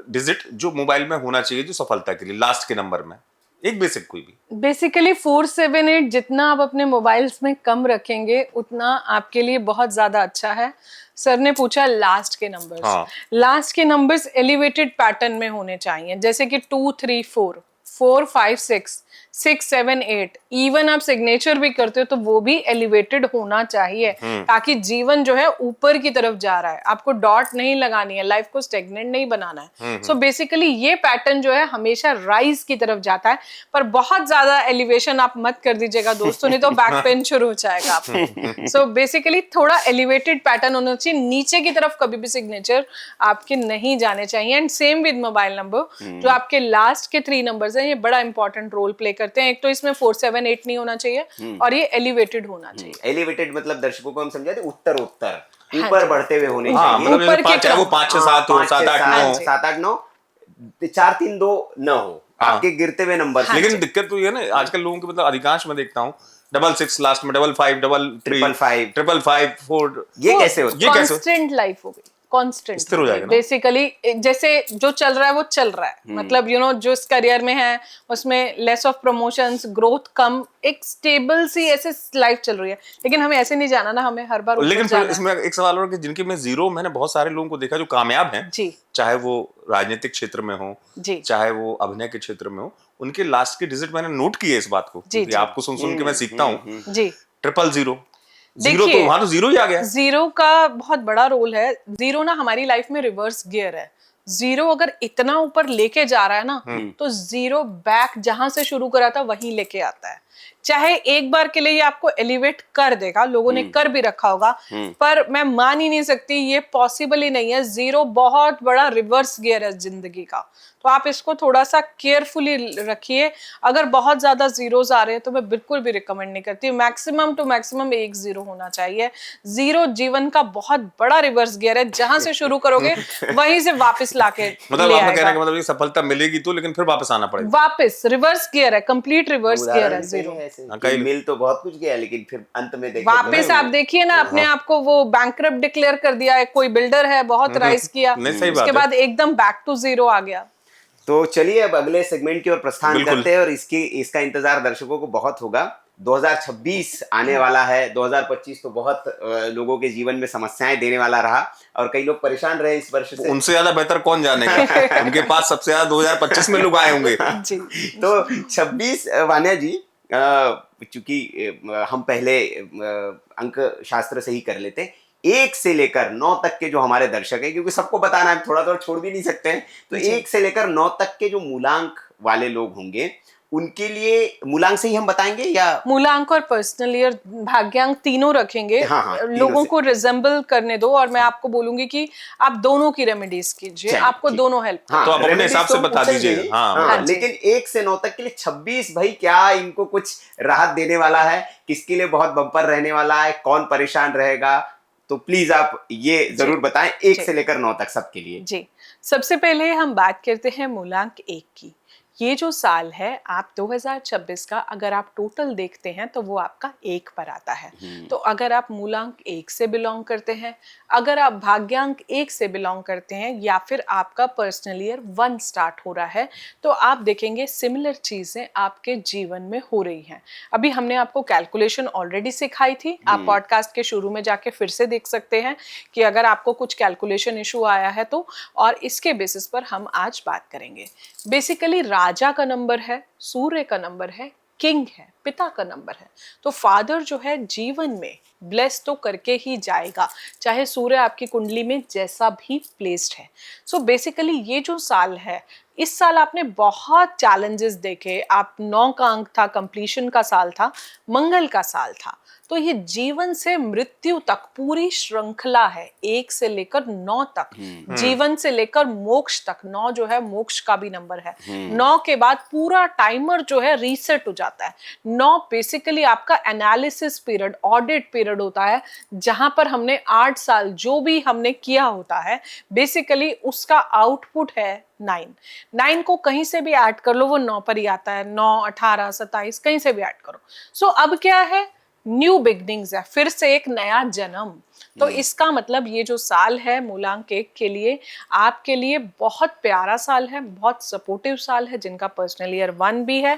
डिजिट जो मोबाइल में होना चाहिए जो सफलता के लिए, लास्ट के नंबर में एक बेसिक कोई भी। बेसिकली 478 जितना आप अपने मोबाइल्स में कम रखेंगे उतना आपके लिए बहुत ज्यादा अच्छा है। सर ने पूछा लास्ट के नंबर्स। लास्ट के नंबर्स एलिवेटेड पैटर्न में होने चाहिए, जैसे कि 2 3 4 4 5 6 6 7 8। इवन आप सिग्नेचर भी करते हो तो वो भी एलिवेटेड होना चाहिए, ताकि जीवन जो है ऊपर की तरफ जा रहा है। आपको डॉट नहीं लगानी है, लाइफ को स्टेगनेंट नहीं बनाना है। सो बेसिकली ये पैटर्न जो है हमेशा राइज की तरफ जाता है। पर बहुत ज्यादा एलिवेशन आप मत कर दीजिएगा दोस्तों, नहीं तो बैक पेन शुरू हो जाएगा आपको। सो बेसिकली थोड़ा एलिवेटेड पैटर्न होना चाहिए। नीचे की तरफ कभी भी सिग्नेचर आपके नहीं जाने चाहिए। And same with mobile number, जो आपके लास्ट के 3 नंबर्स हैं, ये बड़ा इंपॉर्टेंट रोल प्ले करते हैं। एक तो इसमें 4 7 8 नहीं होना चाहिए और ये एलिवेटेड होना चाहिए। एलिवेटेड मतलब दर्शकों को हम समझाते उत्तर ऊपर बढ़ते हुए होने चाहिए। ऊपर के क्रम, 5 6 7 हो, 7 8 9, 7 8 9, 4 3 2 न हो, आपके गिरते हुए नंबर। लेकिन दिक्कत तो ये है ना, आजकल लोगों के मतलब अधिकांश मैं देखता हूँ 6 लास्ट में, 5 3 5 5 4। ये कैसे होता है? कांस्टेंट लाइफ हो गई, कांस्टेंट। बेसिकली जैसे जो चल रहा है वो चल रहा है। मतलब जो इस करियर में है उसमें लेस ऑफ प्रमोशंस, ग्रोथ कम, एक स्टेबल सी ऐसे लाइफ चल रही है। लेकिन हमें ऐसे नहीं जाना ना, हमें हर बार। लेकिन फिर इसमें एक सवाल और कि जिनके में जीरो, मैंने बहुत सारे लोगों को देखा जो कामयाब हैं जी, चाहे वो राजनीतिक क्षेत्र में हो जी, चाहे वो अभिनय के क्षेत्र में हो, उनके लास्ट की डिजिट मैंने नोट की है इस बात को जी, आपको सुन के मैं सीखता हूँ जी। 000 जीरो, तो वहां तो जीरो ही आ गया। जीरो का बहुत बड़ा रोल है। जीरो ना हमारी लाइफ में रिवर्स गियर है। जीरो अगर इतना ऊपर लेके जा रहा है ना, तो जीरो बैक जहां से शुरू करा था वहीं लेके आता है। चाहे एक बार के लिए ये आपको एलिवेट कर देगा, लोगों ने कर भी रखा होगा, पर मैं मान ही नहीं सकती, ये पॉसिबल ही नहीं है। जीरो बहुत बड़ा रिवर्स गियर है जिंदगी का, तो आप इसको थोड़ा सा केयरफुली रखिए। अगर बहुत ज्यादा जीरोस आ रहे हैं तो मैं बिल्कुल भी रिकमेंड नहीं करती। मैक्सिमम टू मैक्सिमम 1 जीरो होना चाहिए। जीरो जीवन का बहुत बड़ा रिवर्स गियर है, जहां से शुरू करोगे वहीं से वापस लाके मतलब आपका कहने का मतलब ये सफलता मिलेगी तो, लेकिन फिर वापस आना पड़ेगा। वापस रिवर्स गियर है, कंप्लीट रिवर्स गियर है जीरो। मिल तो बहुत कुछ गया, लेकिन फिर अंत में वापस आप देखिए ना, अपने आप को वो बैंकरप्ट डिक्लेयर कर दिया है। कोई बिल्डर है, बहुत राइज किया, उसके बाद एकदम बैक टू जीरो आ गया। तो चलिए अब अगले सेगमेंट की ओर प्रस्थान करते हैं, और इसका इंतजार दर्शकों को बहुत होगा। 2026 आने वाला है। 2025 तो बहुत लोगों के जीवन में समस्याएं देने वाला रहा, और कई लोग परेशान रहे इस वर्ष से। उनसे ज्यादा बेहतर कौन जानेगा? उनके पास सबसे ज्यादा 2025 में लोग आए होंगे। तो 26 वान्या जी, चूंकि हम पहले अंक शास्त्र से ही कर लेते, 1 से लेकर 9 तक के जो हमारे दर्शक हैं, क्योंकि सबको बताना है, थोड़ा थोड़ा छोड़ भी नहीं सकते हैं, तो 1 से लेकर 9 तक के जो मूलांक वाले लोग होंगे उनके लिए मूलांक से ही हम बताएंगे या मूलांक और पर्सनल ईयर भाग्यांक तीनों रखेंगे। हाँ, हाँ, तीनों लोगों से। को रिजेंबल करने दो और मैं आपको बोलूंगी कि आप दोनों की रेमेडीज कीजिए, चलिए, आपको ठीक। दोनों हेल्प हाँ, तो आप अपने remedies हिसाब तो से हम बता पूछेंगे दीजिए। ही। हाँ, हाँ, हाँ जी। लेकिन 1 से 9 तक के लिए 26 भाई क्या इनको कुछ राहत देने वाला है, किसके लिए बहुत बम्पर रहने वाला है, कौन परेशान रहेगा, तो प्लीज आप ये जरूर बताएं 1 जी। से लेकर 9 तक सबके लिए। जी, सबसे पहले हम बात करते हैं मूलांक 1 की। ये जो साल है आप 2026 का अगर आप टोटल देखते हैं तो वो आपका 1 पर आता है। तो अगर आप मूलांक 1 से बिलोंग करते हैं, अगर आप भाग्यांक 1 से बिलोंग करते हैं या फिर आपका पर्सनल ईयर 1 स्टार्ट हो रहा है, तो आप देखेंगे सिमिलर चीजें आपके जीवन में हो रही हैं। अभी हमने आपको कैलकुलेशन ऑलरेडी सिखाई थी, आप पॉडकास्ट के शुरू में जाके फिर से देख सकते हैं कि अगर आपको कुछ कैलकुलेशन इशू आया है तो, और इसके बेसिस पर हम आज बात करेंगे। बेसिकली राजा का नंबर है, सूर्य का नंबर है, किंग है, पिता का नंबर है। तो फादर जो है जीवन में ब्लेस तो करके ही जाएगा, चाहे सूर्य आपकी कुंडली में जैसा भी प्लेस्ड है। सो बेसिकली ये जो साल है, इस साल आपने बहुत चैलेंजेस देखे। आप 9 का अंक था, कंप्लीशन का साल था, मंगल का साल था। तो ये जीवन से मृत्यु तक पूरी श्रृंखला है, 1 से लेकर 9 तक, जीवन से लेकर मोक्ष तक। 9 जो है मोक्ष का भी नंबर है। 9 के बाद पूरा टाइमर जो है रीसेट हो जाता है। 9 बेसिकली आपका एनालिसिस पीरियड, ऑडिट पीरियड होता है, जहां पर हमने 8 साल जो भी हमने किया होता है, बेसिकली उसका आउटपुट है 9 को कहीं से भी ऐड कर लो, वो 9 पर ही आता है। 9, 18, 27 कहीं से भी ऐड करो। सो अब क्या है, न्यू बिगनिंग्स है, फिर से एक नया जन्म। तो इसका मतलब ये जो साल है मूलांक 1 के लिए, आपके लिए बहुत प्यारा साल है, बहुत सपोर्टिव साल है। जिनका पर्सनल ईयर 1 भी है,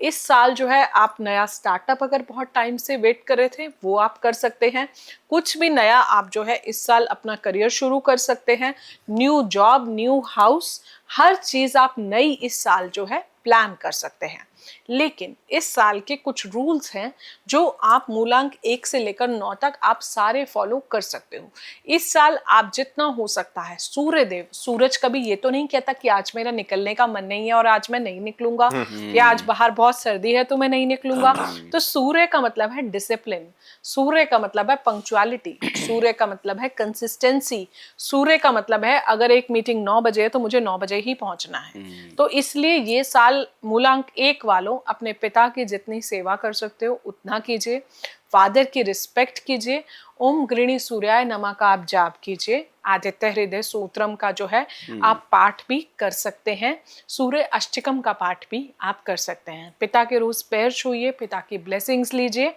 इस साल जो है आप नया स्टार्टअप अगर बहुत टाइम से वेट कर रहे थे वो आप कर सकते हैं। कुछ भी नया आप जो है इस साल अपना करियर शुरू कर सकते हैं। न्यू जॉब, न्यू हाउस, हर चीज आप नई इस साल जो है प्लान कर सकते हैं। लेकिन इस साल के कुछ रूल्स हैं जो आप मूलांक 1 से लेकर 9 तक आप सारे फॉलो कर सकते हो। इस साल आप जितना हो सकता है, सूर्यदेव, सूरज कभी ये तो नहीं कहता कि आज मेरा निकलने का मन नहीं है और आज मैं नहीं निकलूंगा, या आज बाहर बहुत सर्दी है तो मैं नहीं निकलूंगा। तो सूर्य का मतलब है डिसिप्लिन, सूर्य का मतलब है पंक्चुअलिटी, सूर्य का मतलब है कंसिस्टेंसी, सूर्य का मतलब है अगर एक मीटिंग 9 बजे है तो मुझे 9 बजे ही पहुंचना है। तो इसलिए ये साल मूलांक 1 वालों अपने पिता की जितनी सेवा कर सकते हो उतना कीजिए, फादर की रिस्पेक्ट कीजिए। ओम गृणी सूर्याय नमः का आप जाप कीजिए। आदित्य हृदय सूत्रम का जो है आप पाठ भी कर सकते हैं। सूर्य अष्टकम का पाठ भी आप कर सकते हैं। पिता के रोज पैर छूइए, पिता की ब्लेसिंग्स लीजिए।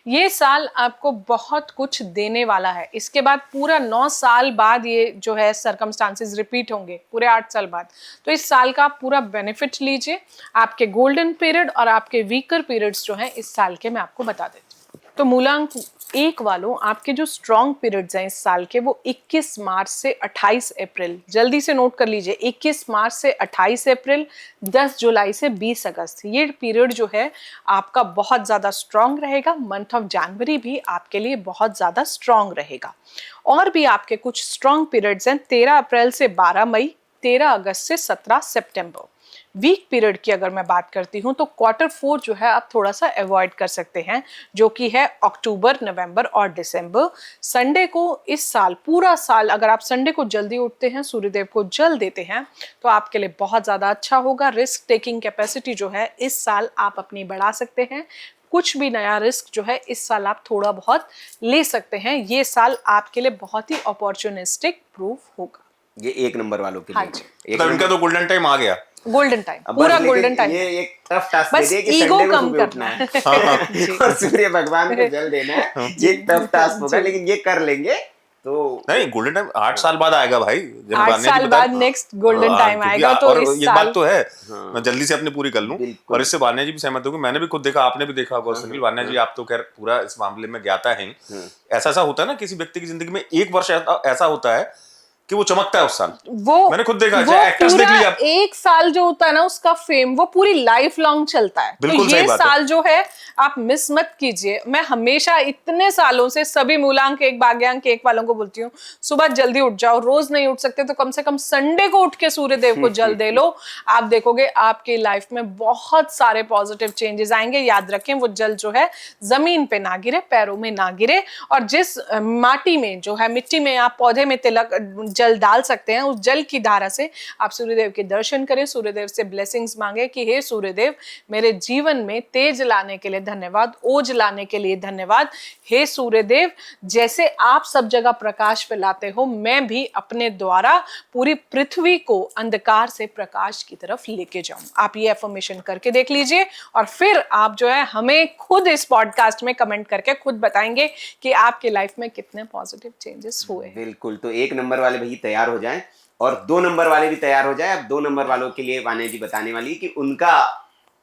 ये साल आपको बहुत कुछ देने वाला है। इसके बाद पूरा 9 साल बाद ये जो है सर्कमस्टांसेस रिपीट होंगे, पूरे 8 साल बाद। तो इस साल का आप पूरा बेनिफिट लीजिए। आपके गोल्डन पीरियड और आपके वीकर पीरियड्स जो हैं इस साल के मैं आपको बता देती हूँ। तो मूलांक 1 वालों, आपके जो स्ट्रॉन्ग पीरियड्स हैं इस साल के, वो 21 मार्च से 28 अप्रैल, जल्दी से नोट कर लीजिए, 21 मार्च से 28 अप्रैल, 10 जुलाई से 20 अगस्त। ये पीरियड जो है आपका बहुत ज़्यादा स्ट्रॉन्ग रहेगा। मंथ ऑफ जनवरी भी आपके लिए बहुत ज़्यादा स्ट्रॉन्ग रहेगा। और भी आपके कुछ स्ट्रॉन्ग पीरियड्स हैं, 13 अप्रैल से 12 मई, 13 अगस्त से 17 सितंबर। वीक पीरियड की अगर मैं बात करती हूँ तो Q4 जो है आप थोड़ा सा अवॉइड कर सकते हैं, जो कि है अक्टूबर, नवंबर और दिसंबर। संडे को इस साल, पूरा साल अगर आप संडे को जल्दी उठते हैं, सूर्यदेव को जल देते हैं, तो आपके लिए बहुत ज़्यादा अच्छा होगा। रिस्क टेकिंग कैपेसिटी जो है इस साल आप अपनी बढ़ा सकते हैं। कुछ भी नया रिस्क जो है इस साल आप थोड़ा बहुत ले सकते हैं। ये साल आपके लिए बहुत ही अपॉर्चुनिस्टिक प्रूफ होगा। ये 1 नंबर वालों के हाँ लिए जी। तो इनका तो गोल्डन टाइम आ गया। गोल्डन टाइम, अब पूरा बस गोल्डन टाइम। ये एक टफ टास्क दे बस दिया कि ईगो संडे को कम सुबह करना उठना है जी। और सूर्य भगवान को जल देना है। ये टफ टास्क होगा, जी। लेकिन ये कर लेंगे। तो नहीं, गोल्डन टाइम 8 साल बाद आएगा भाई। जब 8 वान्या जी साल बता- बाद नेक्स्ट गोल्डन हाँ, टाइम क्योंकि आएगा। तो और इस एक साल बात तो है, मैं जल्दी से अपनी पूरी कर लूं। बिल्कुल। और इससे वान्या जी भी सहमत होंगे। मैंने भी खुद देखा, आपने भी देखा होगा सुनील। वान्या जी आप तो खैर पूरा इस मामले में ज्ञाता हैं। ऐसा होता है ना, किसी व्यक्ति की जिंदगी में एक वर्ष ऐसा होता है कि वो चमकता है उस साल। वो मैंने खुद देखा, वो चाहे एक्टर्स देख लीजिए आप। एक साल जो होता है ना उसका फेम, वो पूरी लाइफ लॉन्ग चलता है। तो बिल्कुल सही ये बात है। साल जो है आप मिस मत कीजिए। मैं हमेशा इतने सालों से सभी मूलांक एक भाग्यांक एक वालों को बोलती हूँ, सुबह जल्दी उठ जाओ। रोज नहीं उठ सकते तो कम से कम संडे को उठ के सूर्य देव को जल दे लो। आप देखोगे आपकी लाइफ में बहुत सारे पॉजिटिव चेंजेस आएंगे। याद रखें, वो जल जो है जमीन पे ना गिरे, पैरों में ना गिरे, और जिस माटी में जो है, मिट्टी में आप पौधे में तिलक जल डाल सकते हैं, उस जल की धारा से आप सूर्यदेव के दर्शन करें। सूर्यदेव से ब्लेसिंग्स मांगे कि हे सूर्यदेव, मेरे जीवन में तेज लाने के लिए धन्यवाद, ओज लाने के लिए धन्यवाद। हे सूर्यदेव, जैसे आप सब जगह प्रकाश फैलाते हो, मैं भी अपने द्वारा पूरी पृथ्वी को अंधकार से प्रकाश की तरफ लेके जाऊं। आप ये एफर्मेशन करके देख लीजिए, और फिर आप जो है हमें खुद इस पॉडकास्ट में कमेंट करके खुद बताएंगे कि आपके लाइफ में कितने पॉजिटिव चेंजेस हुए। बिल्कुल। तो 1 नंबर वाले भई तैयार हो जाएं, और 2 नंबर वाले भी तैयार हो जाए। अब 2 नंबर वालों के लिए वाणी जी बताने वाली कि उनका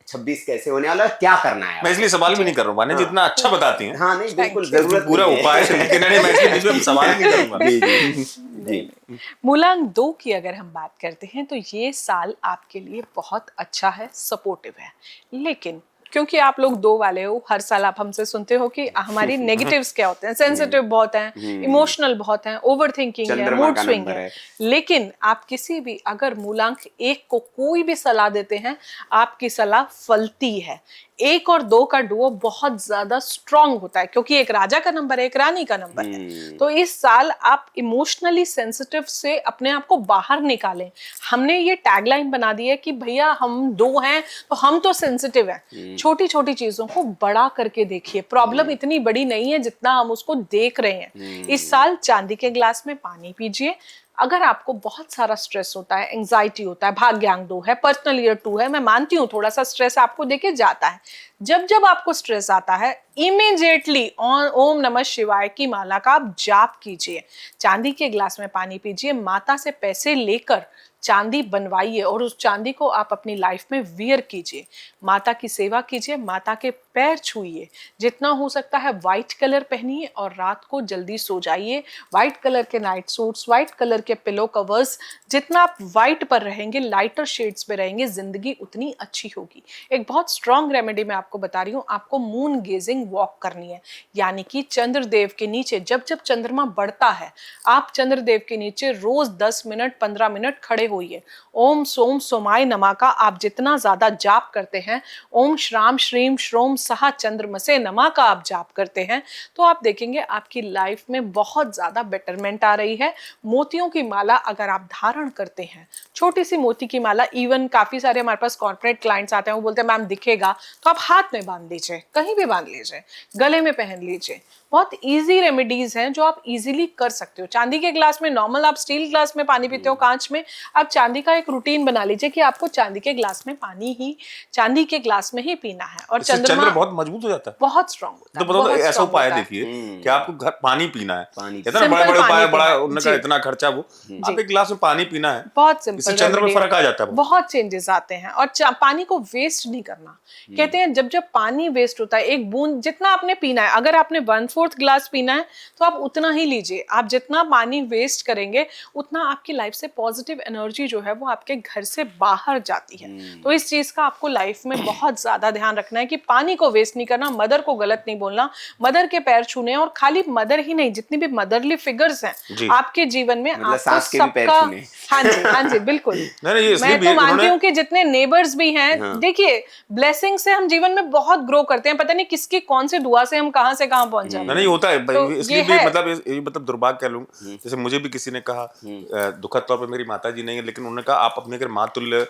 26 कैसे होने वाला है, क्या करना है। मैं इसलिए सवाल भी नहीं कर रहा हूँ, वाणी जी इतना अच्छा बताती हैं। हाँ नहीं, बिल्कुल Thank you. जरूरत पूरा नहीं है। उपाय से लेके नहीं, मैं इसलिए बीच में सवाल नहीं करूंगा। जी जी जी। मूलांक 2 की अगर हम बात करते हैं तो ये साल आपके लिए बहुत अच्छा है, सपोर्टिव है। लेकिन क्योंकि आप लोग 2 वाले हो, हर साल आप हमसे सुनते हो कि हमारी नेगेटिव्स क्या होते हैं, सेंसिटिव बहुत हैं, इमोशनल बहुत हैं, ओवर थिंकिंग है, चंद्रमा मूड का स्विंग नंबर है। है। लेकिन आप किसी भी अगर मूलांक 1 को कोई भी सलाह देते हैं, आपकी सलाह फलती है। 1 और 2 का डुओ बहुत ज्यादा स्ट्रांग होता है, क्योंकि एक राजा का नंबर है, एक रानी का नंबर है। तो इस साल आप इमोशनली सेंसिटिव से अपने आप को बाहर निकालें। हमने ये टैगलाइन बना दी है कि भैया हम 2 हैं तो हम तो सेंसिटिव हैं। छोटी छोटी चीजों को बड़ा करके देखिए। प्रॉब्लम इतनी बड़ी नहीं है जितना हम उसको देख रहे हैं। इस साल चांदी के ग्लास में पानी पीजिए। अगर आपको बहुत सारा स्ट्रेस होता है, एंजाइटी होता है, भाग्यांक 2 है, पर्सनल ईयर 2 है, मैं मानती हूँ थोड़ा सा स्ट्रेस आपको देके जाता है। जब जब आपको स्ट्रेस आता है, इमीडिएटली ओम नमः शिवाय की माला का आप जाप कीजिए। चांदी के ग्लास में पानी पीजिए, माता से पैसे लेकर चांदी बनवाइए और उस चांदी को आप अपनी लाइफ में वियर कीजिए। माता की सेवा कीजिए, माता के पैर छूइए। जितना हो सकता है व्हाइट कलर पहनिए और रात को जल्दी सो जाइए। व्हाइट कलर के नाइट सूट्स, व्हाइट कलर के पिलो कवर्स, जितना आप व्हाइट पर रहेंगे, लाइटर शेड्स पे रहेंगे, जिंदगी उतनी अच्छी होगी। एक बहुत स्ट्रॉन्ग रेमेडी मैं आपको बता रही हूँ। आपको मून गेजिंग वॉक करनी है, यानी कि चंद्रदेव के नीचे जब जब चंद्रमा बढ़ता है, आप चंद्रदेव के नीचे रोज 10 मिनट 15 मिनट खड़े होइए। ओम सोम सोमाय नमः का आप जितना ज्यादा जाप करते हैं, ओम श्राम श्रीम श्रोम सहा चंद्रमसे नमः का आप जाप करते हैं, तो आप देखेंगे आपकी लाइफ में बहुत ज्यादा बेटरमेंट आ रही है। मोतियों की माला अगर आप धारण करते हैं, छोटी सी मोती की माला, इवन काफी सारे हमारे पास कॉर्पोरेट क्लाइंट्स आते हैं, वो बोलते हैं मैम दिखेगा, तो आप हाथ में बांध लीजिए, कहीं भी बांध लीजिए, गले में पहन लीजिए। बहुत इजी रेमेडीज हैं जो आप इजीली कर सकते हो। चांदी के ग्लास में, नॉर्मल आप स्टील ग्लास में पानी पीते हो, कांच में, आप चांदी का एक रूटीन बना लीजिए कि आपको चांदी के ग्लास में पानी ही चांदी के ग्लास में ही पीना है। और इससे चंद्रमा चंद्र बहुत मजबूत हो जाता है, बहुत स्ट्रांग होता तो है। बताओ बहुत ऐसा strong उपाय होता है। देखिए कि आपको घर पानी पीना है, पानी इतना Simple बड़े बड़े उपाय, पानी बड़ा पीना है। उनका जी। इतना खर्चा, वो आप जी। एक गिलास में पानी पीना है, बहुत सिंपल, इससे चंद्र में फर्क आ जाता है। बहुत चेंजेस आते हैं। और पानी को वेस्ट नहीं करना। कहते हैं जब जब पानी वेस्ट होता है, एक बूंद जितना आपने पीना है, अगर आपने 1/4 ग्लास पीना है तो आप उतना ही लीजिए। आप जितना पानी वेस्ट करेंगे उतना आपकी लाइफ से पॉजिटिव एनर्जी जो है वो आपके घर से बाहर जाती है। तो इस चीज का आपको लाइफ में बहुत ज्यादा ध्यान रखना है कि पानी को वेस्ट नहीं करना, मदर को गलत नहीं बोलना, मदर के पैर छूने। और खाली मदर ही नहीं, जितनी भी मदरली फिगर्स हैं आपके जीवन में, मतलब आपको सास के भी पैर सबका, छूने। हाँ जी, हाँ जी, बिल्कुल। नहीं, ये इसलिए मैं भी तो है कि मानती उन्होंने- हूँ कि जितने नेबर्स भी हैं, देखिए ब्लेसिंग से हम जीवन में बहुत ग्रो करते हैं। पता नहीं किसकी कौन सी दुआ से हम कहां से कहां पहुंच जाते हैं। नहीं होता है तो इसलिए ये भी, है। मतलब ये मतलब दुर्भाग्य कह लूं। जैसे मुझे भी किसी ने कहा, दुखद तौर पे मेरी माता जी नहीं है, लेकिन उन्होंने कहा आप अपने अगर मातुल्य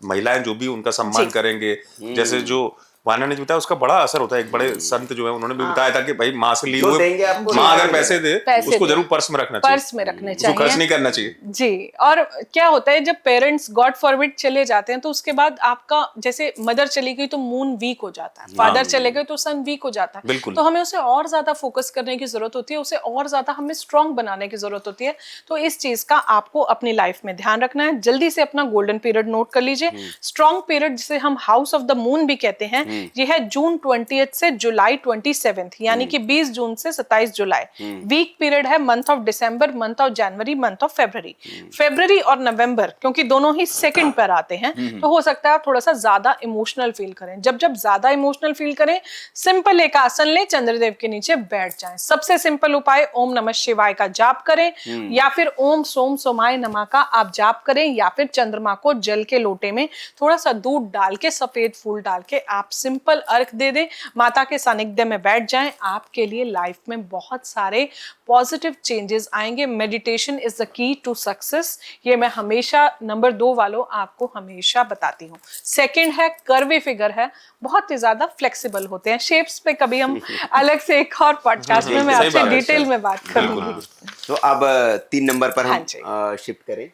महिलाएं जो भी उनका सम्मान जी। करेंगे, जैसे जो वाना ने बताया उसका बड़ा असर होता है। एक बड़े संत जो है उन्होंने भी बताया था कि भाई माँ से लिए जो हुए, देंगे आपको, माँ अगर जी। पैसे दे पैसे उसको दे। जरूर पर्स में रखना चाहिए, पर्स में रखने उसको खर्च चाहिए नहीं करना चाहिए। जी। और क्या होता है जब पेरेंट्स गॉड फॉरबिड चले जाते हैं, तो उसके बाद आपका, जैसे मदर चली गई तो मून वीक हो जाता है, फादर चले गए तो सन वीक हो जाता है। बिल्कुल। तो हमें उसे और ज्यादा फोकस करने की जरूरत होती है, उसे और ज्यादा हमें स्ट्रांग बनाने की जरूरत होती है। तो इस चीज का आपको अपनी लाइफ में ध्यान रखना है। जल्दी से अपना गोल्डन पीरियड नोट कर लीजिए। स्ट्रांग पीरियड जिसे हम हाउस ऑफ द मून भी कहते हैं, ये है जून 20 से जुलाई 27, यानी कि 20 जून से 27 जुलाई। वीक पीरियड है month of December, month of January, month of February. फरवरी और नवंबर क्योंकि दोनों ही सेकंड पर आते हैं, तो हो सकता है आप थोड़ा सा ज्यादा इमोशनल फील करें। जब जब ज्यादा इमोशनल फील करें, सिंपल एक आसन ले, चंद्रदेव के नीचे बैठ जाएं। सबसे सिंपल उपाय ओम नमः शिवाय का जाप करें, या फिर ओम सोम सोमाय नमः का आप जाप करें, या फिर चंद्रमा को जल के लोटे में थोड़ा सा दूध डाल के, सफेद फूल डाल के आप सिंपल अर्घ दे दें, माता के सानिध्य में बैठ जाएं। आपके लिए लाइफ में बहुत सारे पॉजिटिव चेंजेस आएंगे। Meditation is the key to success, ये मैं हमेशा नंबर 2 वालों आपको हमेशा बताती हूँ। सेकंड है कर्वे फिगर है, बहुत ही ज्यादा फ्लेक्सिबल होते हैं। शेप्स पे कभी हम अलग से एक और पॉडकास्ट में मैं सही आपसे बात है, डिटेल में बात करूंगी। तो अब 3 नंबर पर हाँ हम शिफ्ट करें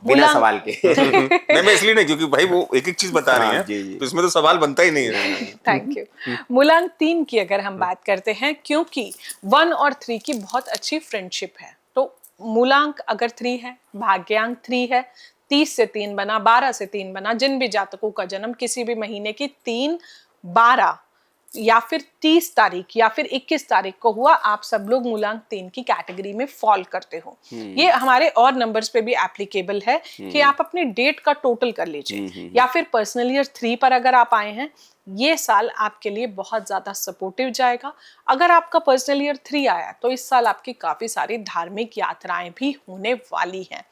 बिना सवाल के। नहीं, मैं इसलिए नहीं, क्योंकि भाई वो एक एक चीज बता रही हाँ, हैं, जी, जी। तो इसमें तो सवाल बनता ही नहीं है। Thank you. मूलांक 3 की अगर हम बात करते हैं, क्योंकि 1 और 3 की बहुत अच्छी फ्रेंडशिप है, तो मूलांक अगर 3 है, भाग्यांक 3 है, 30 से 3 बना, 12 से 3 बना, जिन भी जातकों का जन्म किसी भी महीने की 3, 12 या फिर 30 तारीख या फिर 21 तारीख को हुआ, आप सब लोग मूलांक 3 की कैटेगरी में फॉल करते हो। ये हमारे और नंबर्स पे भी एप्लीकेबल है कि आप अपनी डेट का टोटल कर लीजिए, या फिर पर्सनल ईयर 3 पर अगर आप आए हैं, ये साल आपके लिए बहुत ज्यादा सपोर्टिव जाएगा। अगर आपका पर्सनल ईयर 3 आया तो इस साल आपकी काफी सारी धार्मिक यात्राएं भी होने वाली हैं।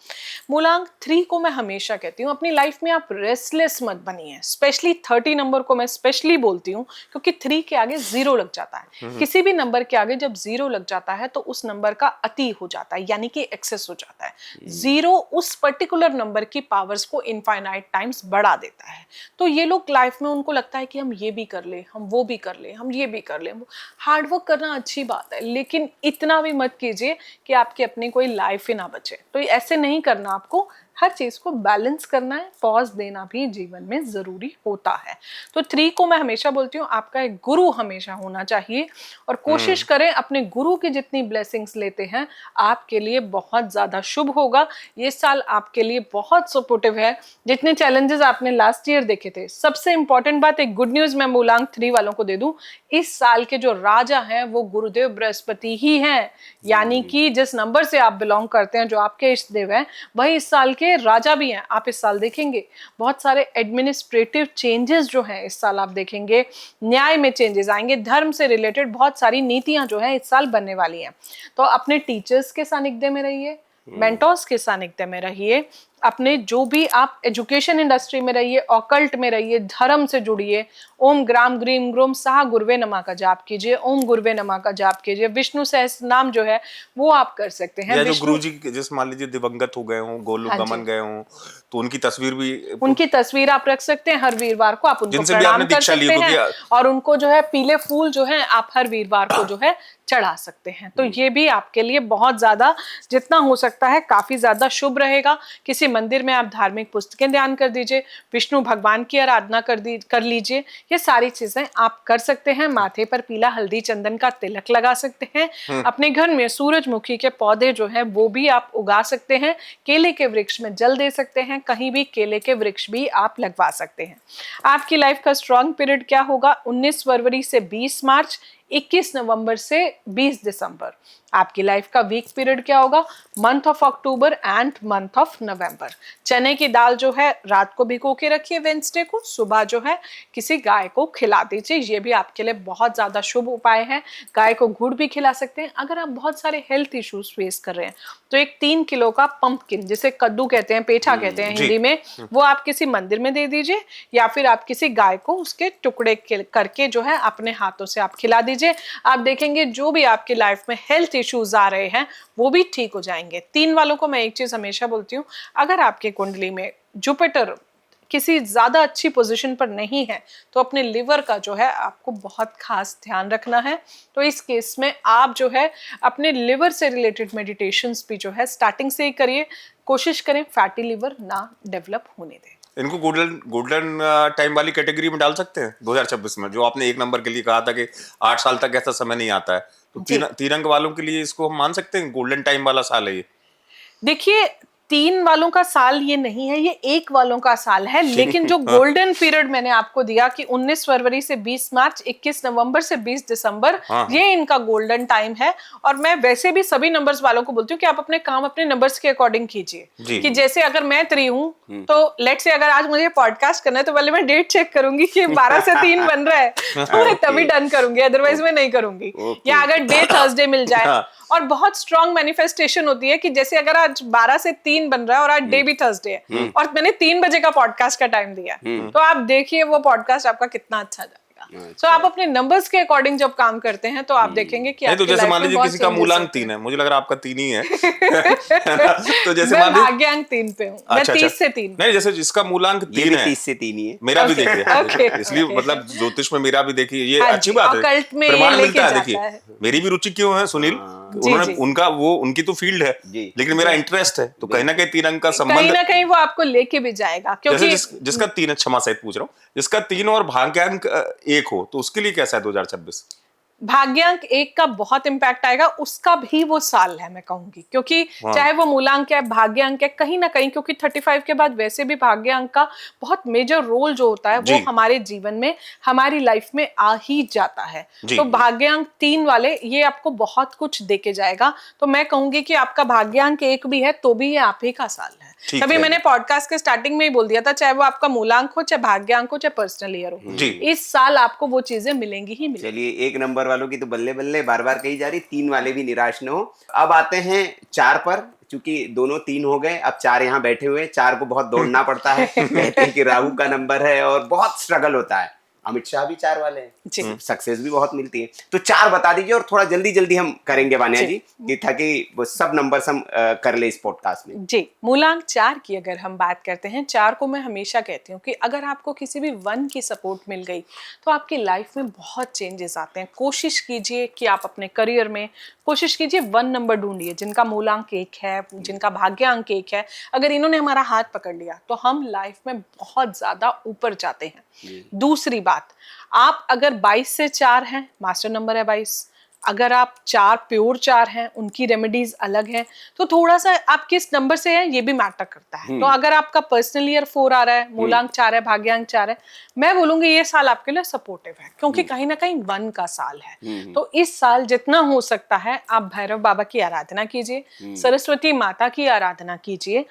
मूलांक 3 को मैं हमेशा कहती हूँ, अपनी लाइफ में आप रेस्टलेस मत बनिए। स्पेशली 30 नंबर को मैं स्पेशली बोलती हूँ, क्योंकि 3 के आगे 0 लग जाता है। किसी भी नंबर के आगे जब 0 लग जाता है तो उस नंबर का अति हो जाता है, यानी कि एक्सेस हो जाता है। 0 उस पर्टिकुलर नंबर की पावर्स को इनफाइनाइट टाइम्स बढ़ा देता है। तो ये लोग लाइफ में उनको लगता है कि हम ये भी कर ले, हम वो भी कर ले, हम ये भी कर ले। हार्डवर्क करना अच्छी बात है, लेकिन इतना भी मत कीजिए कि आपकी अपनी कोई लाइफ ही ना बचे। तो ऐसे नहीं करना, आपको हर चीज को बैलेंस करना है, पॉज देना भी जीवन में जरूरी होता है। तो 3 को मैं हमेशा बोलती हूँ, आपका एक गुरु हमेशा होना चाहिए, और कोशिश करें अपने गुरु की जितनी ब्लेसिंग्स लेते हैं आपके लिए बहुत ज्यादा शुभ होगा। ये साल आपके लिए बहुत सपोर्टिव है। जितने चैलेंजेस आपने लास्ट ईयर देखे थे, सबसे इंपॉर्टेंट बात, एक गुड न्यूज मैं मूलांक 3 वालों को दे दूं, इस साल के जो राजा हैं वो गुरुदेव बृहस्पति ही हैं। यानी कि जिस नंबर से आप बिलोंग करते हैं, जो आपके इष्ट देव हैं, वही इस साल के राजा भी हैं। आप इस साल देखेंगे बहुत सारे एडमिनिस्ट्रेटिव चेंजेस जो हैं इस साल आप देखेंगे, न्याय में चेंजेस आएंगे, धर्म से रिलेटेड बहुत सारी नीतियां जो हैं इस साल बनने वाली हैं। तो अपने टीचर्स के सानिध्य में रहिए, मेंटोर्स के सानिध्य में रहिए, अपने जो भी आप एजुकेशन इंडस्ट्री में रहिए, ऑकल्ट में रहिए, धर्म से जुड़िए। ओम ग्राम ग्रीम ग्रोम साह गुरुवे नमः का जाप कीजिए, ओम गुरुवे नमः का जाप कीजिए। विष्णु सहस्त्र नाम जो है वो आप कर सकते हैं। या जो गुरुजी जैसे मान लीजिए दिवंगत हो गए हों, गोलोक गमन गए हों, तो उनकी तस्वीर भी, उनकी तस्वीर आप रख सकते हैं। हर वीरवार को आप उनको जिनसे भी प्रणाम आपने कर दीक्षा ली सकते हैं, होगी, और उनको जो है पीले फूल जो है आप हर वीरवार को जो है चढ़ा सकते हैं। तो ये भी आपके लिए बहुत ज्यादा, जितना हो सकता है काफी ज्यादा शुभ रहेगा। किसी मंदिर में आप धार्मिक पुस्तकें ध्यान कर दीजिए, विष्णु भगवान की आराधना कर लीजिए। ये सारी चीजें आप कर सकते हैं। माथे पर पीला हल्दी चंदन का तिलक लगा सकते हैं। अपने घर में सूरजमुखी के पौधे जो है वो भी आप उगा सकते हैं। केले के वृक्ष में जल दे सकते हैं, कहीं भी केले के वृक्ष भी आप लगवा सकते हैं। आपकी लाइफ का स्ट्रॉन्ग पीरियड क्या होगा? 19 फरवरी से 20 मार्च, 21 नवंबर से 20 दिसंबर। आपकी लाइफ का वीक पीरियड क्या होगा? Month of October and month of November. चने की दाल जो है रात को भिगो के रखिए, वेंसडे को सुबह जो है किसी गाय को खिला दीजिए। ये भी आपके लिए बहुत ज्यादा शुभ उपाय है। गाय को गुड़ भी खिला सकते हैं। अगर आप बहुत सारे हेल्थ इश्यूज फेस कर रहे हैं तो एक 3 किलो का पंपकिन, जिसे कद्दू कहते हैं, पेठा कहते हैं हिंदी में, वो आप किसी मंदिर में दे दीजिए, या फिर आप किसी गाय को उसके टुकड़े करके जो है अपने हाथों से आप खिला दीजिए। आप देखेंगे जो भी आपकी लाइफ में हेल्थ इश्यूज आ रहे हैं वो भी ठीक हो जाएंगे। 3 वालों को मैं एक चीज हमेशा बोलती हूँ, अगर आपके कुंडली में जुपिटर किसी ज्यादा अच्छी पोजीशन पर नहीं है तो अपने लिवर का जो है आपको बहुत खास ध्यान रखना है। तो इस केस में आप जो है अपने लिवर से रिलेटेड मेडिटेशंस भी जो है स्टार्टिंग से ही करिए। कोशिश करें फैटी लिवर ना डेवलप होने दें। इनको गोल्डन टाइम वाली कैटेगरी में डाल सकते हैं 2026 में, जो आपने 1 नंबर के लिए कहा था कि 8 साल तक ऐसा समय नहीं आता है, तो 3 अंक वालों के लिए इसको हम मान सकते हैं गोल्डन टाइम वाला साल है ये? देखिए, 3 वालों का साल ये नहीं है, ये 1 वालों का साल है। लेकिन जो गोल्डन पीरियड मैंने आपको दिया कि 19 फरवरी से 20 मार्च, 21 नवंबर से 20 दिसंबर, ये इनका गोल्डन टाइम है। और मैं वैसे भी सभी नंबर्स वालों को बोलती हूँ कि आप अपने काम अपने नंबर्स के अकॉर्डिंग कीजिए। कि जैसे अगर मैं 3 हूँ तो लेट्स से अगर आज मुझे पॉडकास्ट करना है तो पहले मैं डेट चेक करूंगी कि 12 से 3 बन रहा है तो मैं तभी डन करूंगी, अदरवाइज मैं नहीं करूंगी। या अगर डे थर्सडे मिल जाए, और बहुत स्ट्रॉन्ग मैनिफेस्टेशन होती है कि जैसे अगर आज 12 से 3 बन रहा है और आज डे भी थर्सडे है और मैंने 3 बजे का पॉडकास्ट का टाइम दिया, तो आप देखिए वो पॉडकास्ट आपका कितना अच्छा जाएगा। तो आप अपने नंबर्स के अकॉर्डिंग जब काम करते हैं तो आप देखेंगे कि तो जैसे मान लीजिए किसी का मूलांक 3 है, मुझे लग रहा है आपका 3 ही है। तो जैसे मान लीजिए भाग्यांक 3 पे हूँ, मैं 30 से 3। नहीं, जैसे जिसका मूलांक 3 है, 30 से 3 ही है। मेरा भी देखिए, इसलिए मतलब ज्योतिष में मेरा भी देखिए, ये अच्छी बात है, प्रमाण मिलता है। देखिए मेरी भी रुचि क्यों है सुनील, उन्होंने उनकी तो फील्ड है, लेकिन मेरा इंटरेस्ट है, तो कहीं ना कहीं 3 अंक का संबंध कहीं ना कहीं वो आपको लेके भी जाएगा। क्योंकि जिसका 3 है, क्षमा सहित पूछ रहा हूँ, जिसका 3 और भाग्यांक 1 हो तो उसके लिए कैसा है 2026? भाग्यांक 1 का बहुत इंपैक्ट आएगा, उसका भी वो साल है मैं कहूंगी, क्योंकि चाहे वो मूलांक है भाग्यांक है, कहीं ना कहीं क्योंकि 35 के बाद वैसे भी भाग्यांक का बहुत मेजर रोल जो होता है वो हमारे जीवन में, हमारी लाइफ में आ ही जाता है। तो भाग्यांक 3 वाले ये आपको बहुत कुछ देके जाएगा। तो मैं कहूंगी कि आपका भाग्यांक 1 भी है तो भी ये आप ही का साल है। तभी मैंने पॉडकास्ट के स्टार्टिंग में ही बोल दिया था, चाहे वो आपका मूलांक हो, चाहे भाग्यांक हो, चाहे पर्सनल ईयर हो, इस साल आपको वो चीजें मिलेंगी ही मिलेंगी। चलिए, 1 नंबर वालों की तो बल्ले बल्ले बार बार कही जा रही, 3 वाले भी निराश न हो। अब आते हैं 4 पर, क्योंकि दोनों 3 हो गए, अब 4 यहाँ बैठे हुए। 4 को बहुत दौड़ना पड़ता है। कहते हैं कि राहु का नंबर है और बहुत स्ट्रगल होता है। अमित शाह भी 4 वाले हैं, सक्सेस भी बहुत मिलती है। तो 4 बता दीजिए और थोड़ा जल्दी जल्दी हम करेंगे वानिया जी, कि ताकि वो सब नंबर हम कर ले इस पॉडकास्ट में। जी, मूलांक 4 की अगर हम बात करते हैं, 4 को मैं हमेशा कहती हूँ कि अगर आपको किसी भी 1 की सपोर्ट मिल गई तो आपकी लाइफ में बहुत चेंजेस आते हैं। कोशिश कीजिए कि आप अपने करियर में कोशिश कीजिए 1 नंबर ढूंढिए, जिनका मूलांक 1 है, जिनका भाग्यांक 1 है। अगर इन्होंने हमारा हाथ पकड़ लिया तो हम लाइफ में बहुत ज्यादा ऊपर जाते हैं। दूसरी बात, आप अगर 22 से 4 हैं, मास्टर नंबर है 22। अगर आप 4 प्योर 4 हैं, उनकी रेमेडीज अलग हैं। तो थोड़ा सा आप किस नंबर से हैं ये भी मैटर करता है। तो अगर आपका पर्सनल ईयर 4 आ रहा है, मूलांक 4 है, भाग्यांक 4 है, मैं बोलूंगी ये साल आपके लिए सपोर्टिव है, क्योंकि कहीं ना कहीं 1 का साल है। तो इस साल जितना हो सकता है आप भैरव बाबा की आराधना कीजिए, सरस्वती माता की आराधना कीजिए।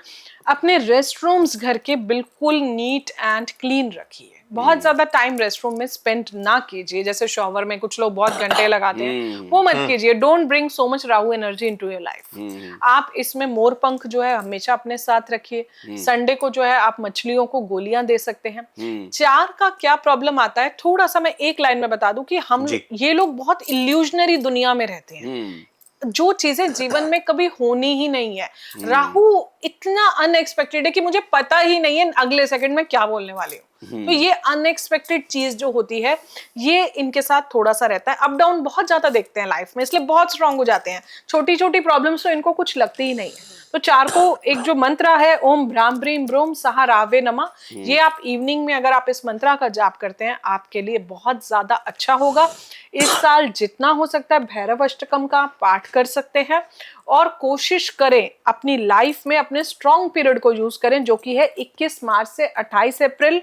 अपने रेस्ट रूम्स घर के बिल्कुल नीट एंड क्लीन रखिए। बहुत ज्यादा टाइम रेस्टरूम में स्पेंड ना कीजिए, जैसे शॉवर में कुछ लोग बहुत घंटे लगाते हैं, वो मत कीजिए। Don't bring so much Rahu energy into your life. आप इसमें मोर पंख जो है हमेशा अपने साथ रखिए। संडे को जो है आप मछलियों को गोलियां दे सकते हैं। 4 का क्या प्रॉब्लम आता है, थोड़ा सा मैं एक लाइन में बता दूं कि हम ये लोग बहुत इल्यूजनरी दुनिया में रहते हैं, जो चीजें जीवन में कभी होनी ही नहीं है। राहु इतना अनएक्सपेक्टेड है कि मुझे पता ही नहीं है अगले सेकंड में क्या बोलने वाली हूँ। तो ये अनएक्सपेक्टेड चीज जो होती है ये इनके साथ थोड़ा सा रहता है। अप डाउन बहुत ज्यादा देखते हैं लाइफ में, इसलिए बहुत स्ट्रांग हो जाते हैं। छोटी छोटी प्रॉब्लम्स तो इनको कुछ लगती ही नहीं है। तो 4 को एक जो मंत्र है, ओम भ्राम ब्रीम ब्रोम सहा रावे नमः, ये आप इवनिंग में अगर आप इस मंत्रा का जाप करते हैं आपके लिए बहुत ज्यादा अच्छा होगा। इस साल जितना हो सकता है भैरव अष्टकम का पाठ कर सकते हैं और कोशिश करें अपनी लाइफ में अपने स्ट्रॉन्ग पीरियड को यूज करें, जो कि है 21 मार्च से 28 अप्रैल।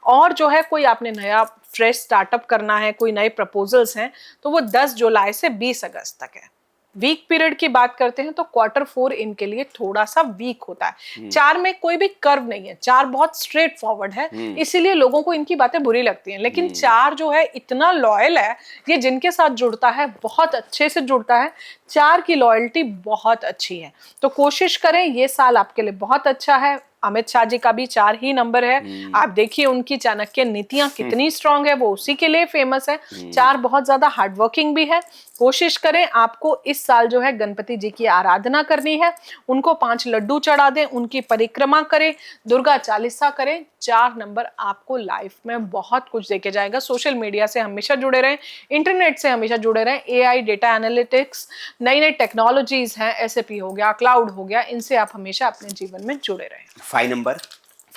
और जो है कोई आपने नया फ्रेश स्टार्टअप करना है, कोई नए प्रपोजल्स हैं, तो वो 10 जुलाई से 20 अगस्त तक है। वीक पीरियड की बात करते हैं तो Q4 इनके लिए थोड़ा सा वीक होता है। 4 में कोई भी कर्व नहीं है, 4 बहुत स्ट्रेट फॉरवर्ड है, इसीलिए लोगों को इनकी बातें बुरी लगती हैं। लेकिन 4 जो है इतना लॉयल है, ये जिनके साथ जुड़ता है बहुत अच्छे से जुड़ता है। 4 की लॉयल्टी बहुत अच्छी है। तो कोशिश करें, ये साल आपके लिए बहुत अच्छा है। अमित शाह जी का भी 4 ही नंबर है। आप देखिए उनकी चाणक्य नीतियां कितनी स्ट्रांग है, वो उसी के लिए फेमस है। 4 बहुत ज्यादा हार्डवर्किंग भी है। कोशिश करें, आपको इस साल जो है गणपति जी की आराधना करनी है, उनको 5 लड्डू चढ़ा दें, उनकी परिक्रमा करें, दुर्गा चालीसा करें। 4 नंबर आपको लाइफ में बहुत कुछ देके जाएगा। सोशल मीडिया से हमेशा जुड़े रहें, इंटरनेट से हमेशा जुड़े रहें। AI, डेटा एनालिटिक्स, नई नई टेक्नोलॉजीज हैं, SAP हो गया, क्लाउड हो गया, इनसे आप हमेशा अपने जीवन में जुड़े रहें। 5 नंबर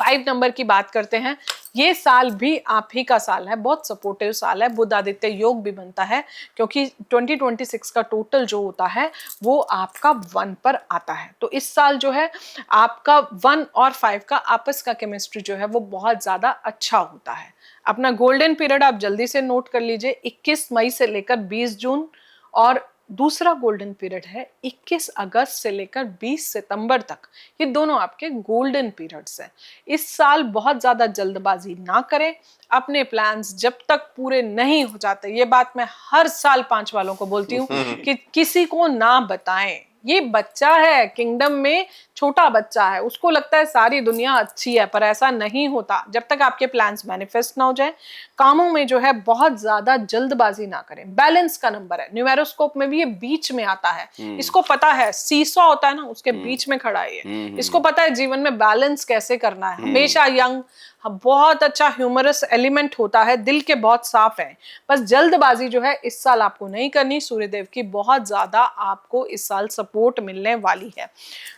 5 नंबर की बात करते हैं, ये साल भी आप ही का साल है, बहुत सपोर्टिव साल है, बुध आदित्य योग भी बनता है क्योंकि 2026 का टोटल जो होता है वो आपका 1 पर आता है। तो इस साल जो है आपका 1 और 5 का आपस का केमिस्ट्री जो है वो बहुत ज्यादा अच्छा होता है। अपना गोल्डन पीरियड आप जल्दी से नोट कर लीजिए, 21 मई से लेकर 20 जून, और दूसरा गोल्डन पीरियड है 21 अगस्त से लेकर 20 सितंबर तक। ये दोनों आपके गोल्डन पीरियड्स हैं। इस साल बहुत ज्यादा जल्दबाजी ना करें, अपने प्लान्स जब तक पूरे नहीं हो जाते, ये बात मैं हर साल 5 वालों को बोलती हूँ कि किसी को ना बताएं। ये बच्चा है, किंगडम में छोटा बच्चा है, उसको लगता है सारी दुनिया अच्छी है, पर ऐसा नहीं होता। जब तक आपके प्लान्स मैनिफेस्ट ना हो जाए, कामों में जो है बहुत ज्यादा जल्दबाजी ना करें। बैलेंस का नंबर है, न्यूमेरोस्कोप में भी ये बीच में आता है। इसको पता है सीसॉ होता है ना, उसके बीच में खड़ा है ये। इसको पता है जीवन में बैलेंस कैसे करना है। हमेशा यंग, बहुत अच्छा ह्यूमरस एलिमेंट होता है, दिल के बहुत साफ है। बस जल्दबाजी जो है इस साल आपको नहीं करनी। सूर्यदेव की बहुत ज्यादा आपको इस साल सपोर्ट मिलने वाली है।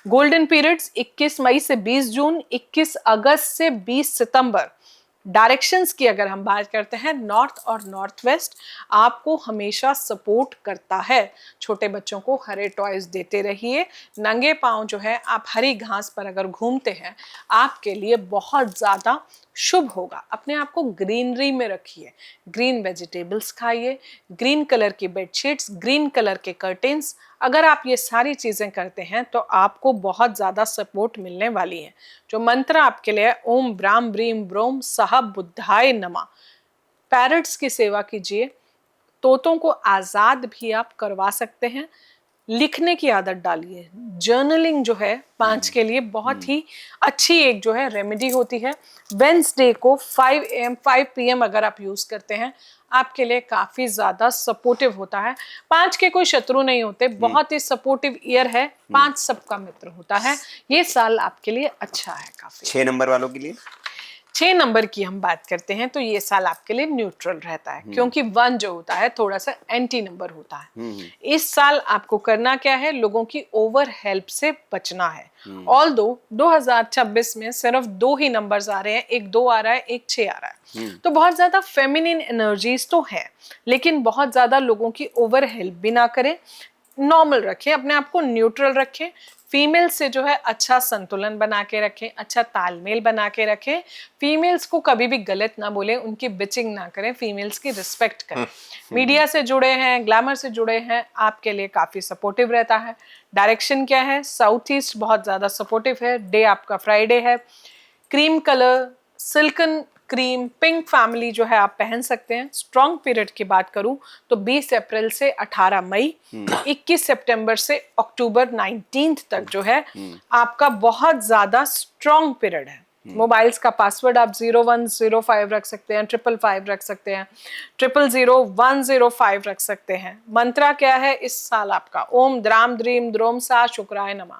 गोल्डन पीरियड्स 21 मई से 20 जून, 21 अगस्त से 20 सितंबर। डायरेक्शंस की अगर हम बात करते हैं, नॉर्थ और नॉर्थ वेस्ट आपको हमेशा सपोर्ट करता है। छोटे बच्चों को हरे टॉयज देते रहिए। नंगे पांव जो है आप हरी घास पर अगर घूमते हैं, आपके लिए बहुत ज्यादा शुभ होगा। अपने आप को ग्रीनरी में रखिए, ग्रीन वेजिटेबल्स खाइए, ग्रीन कलर की बेडशीट्स, ग्रीन कलर के कर्टेन्स। अगर आप ये सारी चीजें करते हैं तो आपको बहुत ज्यादा सपोर्ट मिलने वाली है। जो मंत्र आपके लिए है, ओम ब्राम ब्रीम ब्रोम सह बुद्धाय नमः। पैरट्स की सेवा कीजिए, तोतों को आजाद भी आप करवा सकते हैं। लिखने की आदत डालिए। जर्नलिंग जो है 5 के लिए बहुत ही अच्छी एक जो है रेमेडी होती है। वेंसडे को 5 AM 5 PM अगर आप यूज करते हैं, आपके लिए काफी ज्यादा सपोर्टिव होता है। 5 के कोई शत्रु नहीं होते, बहुत ही सपोर्टिव ईयर है। 5 सबका मित्र होता है। ये साल आपके लिए अच्छा है काफी। 6 नंबर वालों के लिए 6 नंबर की हम बात करते हैं तो ये साल आपके लिए न्यूट्रल रहता है, क्योंकि 1 जो होता है थोड़ा सा एंटी नंबर होता है। इस साल आपको करना क्या है, लोगों की ओवर हेल्प से बचना है। ऑल्दो 2026 में सिर्फ 2 ही नंबर्स आ रहे हैं, एक 2 आ रहा है, एक 6 आ रहा है। तो बहुत ज्यादा फेमिनिन एनर्जीज तो है, लेकिन बहुत ज्यादा लोगों की ओवर हेल्प भी ना करें। नॉर्मल रखें, अपने आप को न्यूट्रल रखें। फीमेल से जो है अच्छा संतुलन बना के रखें, अच्छा तालमेल बना के रखें। फीमेल्स को कभी भी गलत ना बोलें, उनकी बिचिंग ना करें, फीमेल्स की रिस्पेक्ट करें। मीडिया से जुड़े हैं, ग्लैमर से जुड़े हैं, आपके लिए काफी सपोर्टिव रहता है। डायरेक्शन क्या है, साउथ ईस्ट बहुत ज्यादा सपोर्टिव है। डे आपका फ्राइडे है। Cream colour, silken cream, pink family जो है आप पहन सकते हैं। स्ट्रॉन्ग पीरियड की बात करूं तो 20 अप्रैल से 18 मई, 21 सितंबर से अक्टूबर 19 तक जो है आपका बहुत ज्यादा स्ट्रॉन्ग पीरियड है। मोबाइल्स का पासवर्ड आप 0105 रख सकते हैं, 555 रख सकते हैं, 000105 रख सकते हैं। मंत्रा क्या है इस साल आपका, ओम द्राम द्रीम द्रोम सा शुक्राय नमः।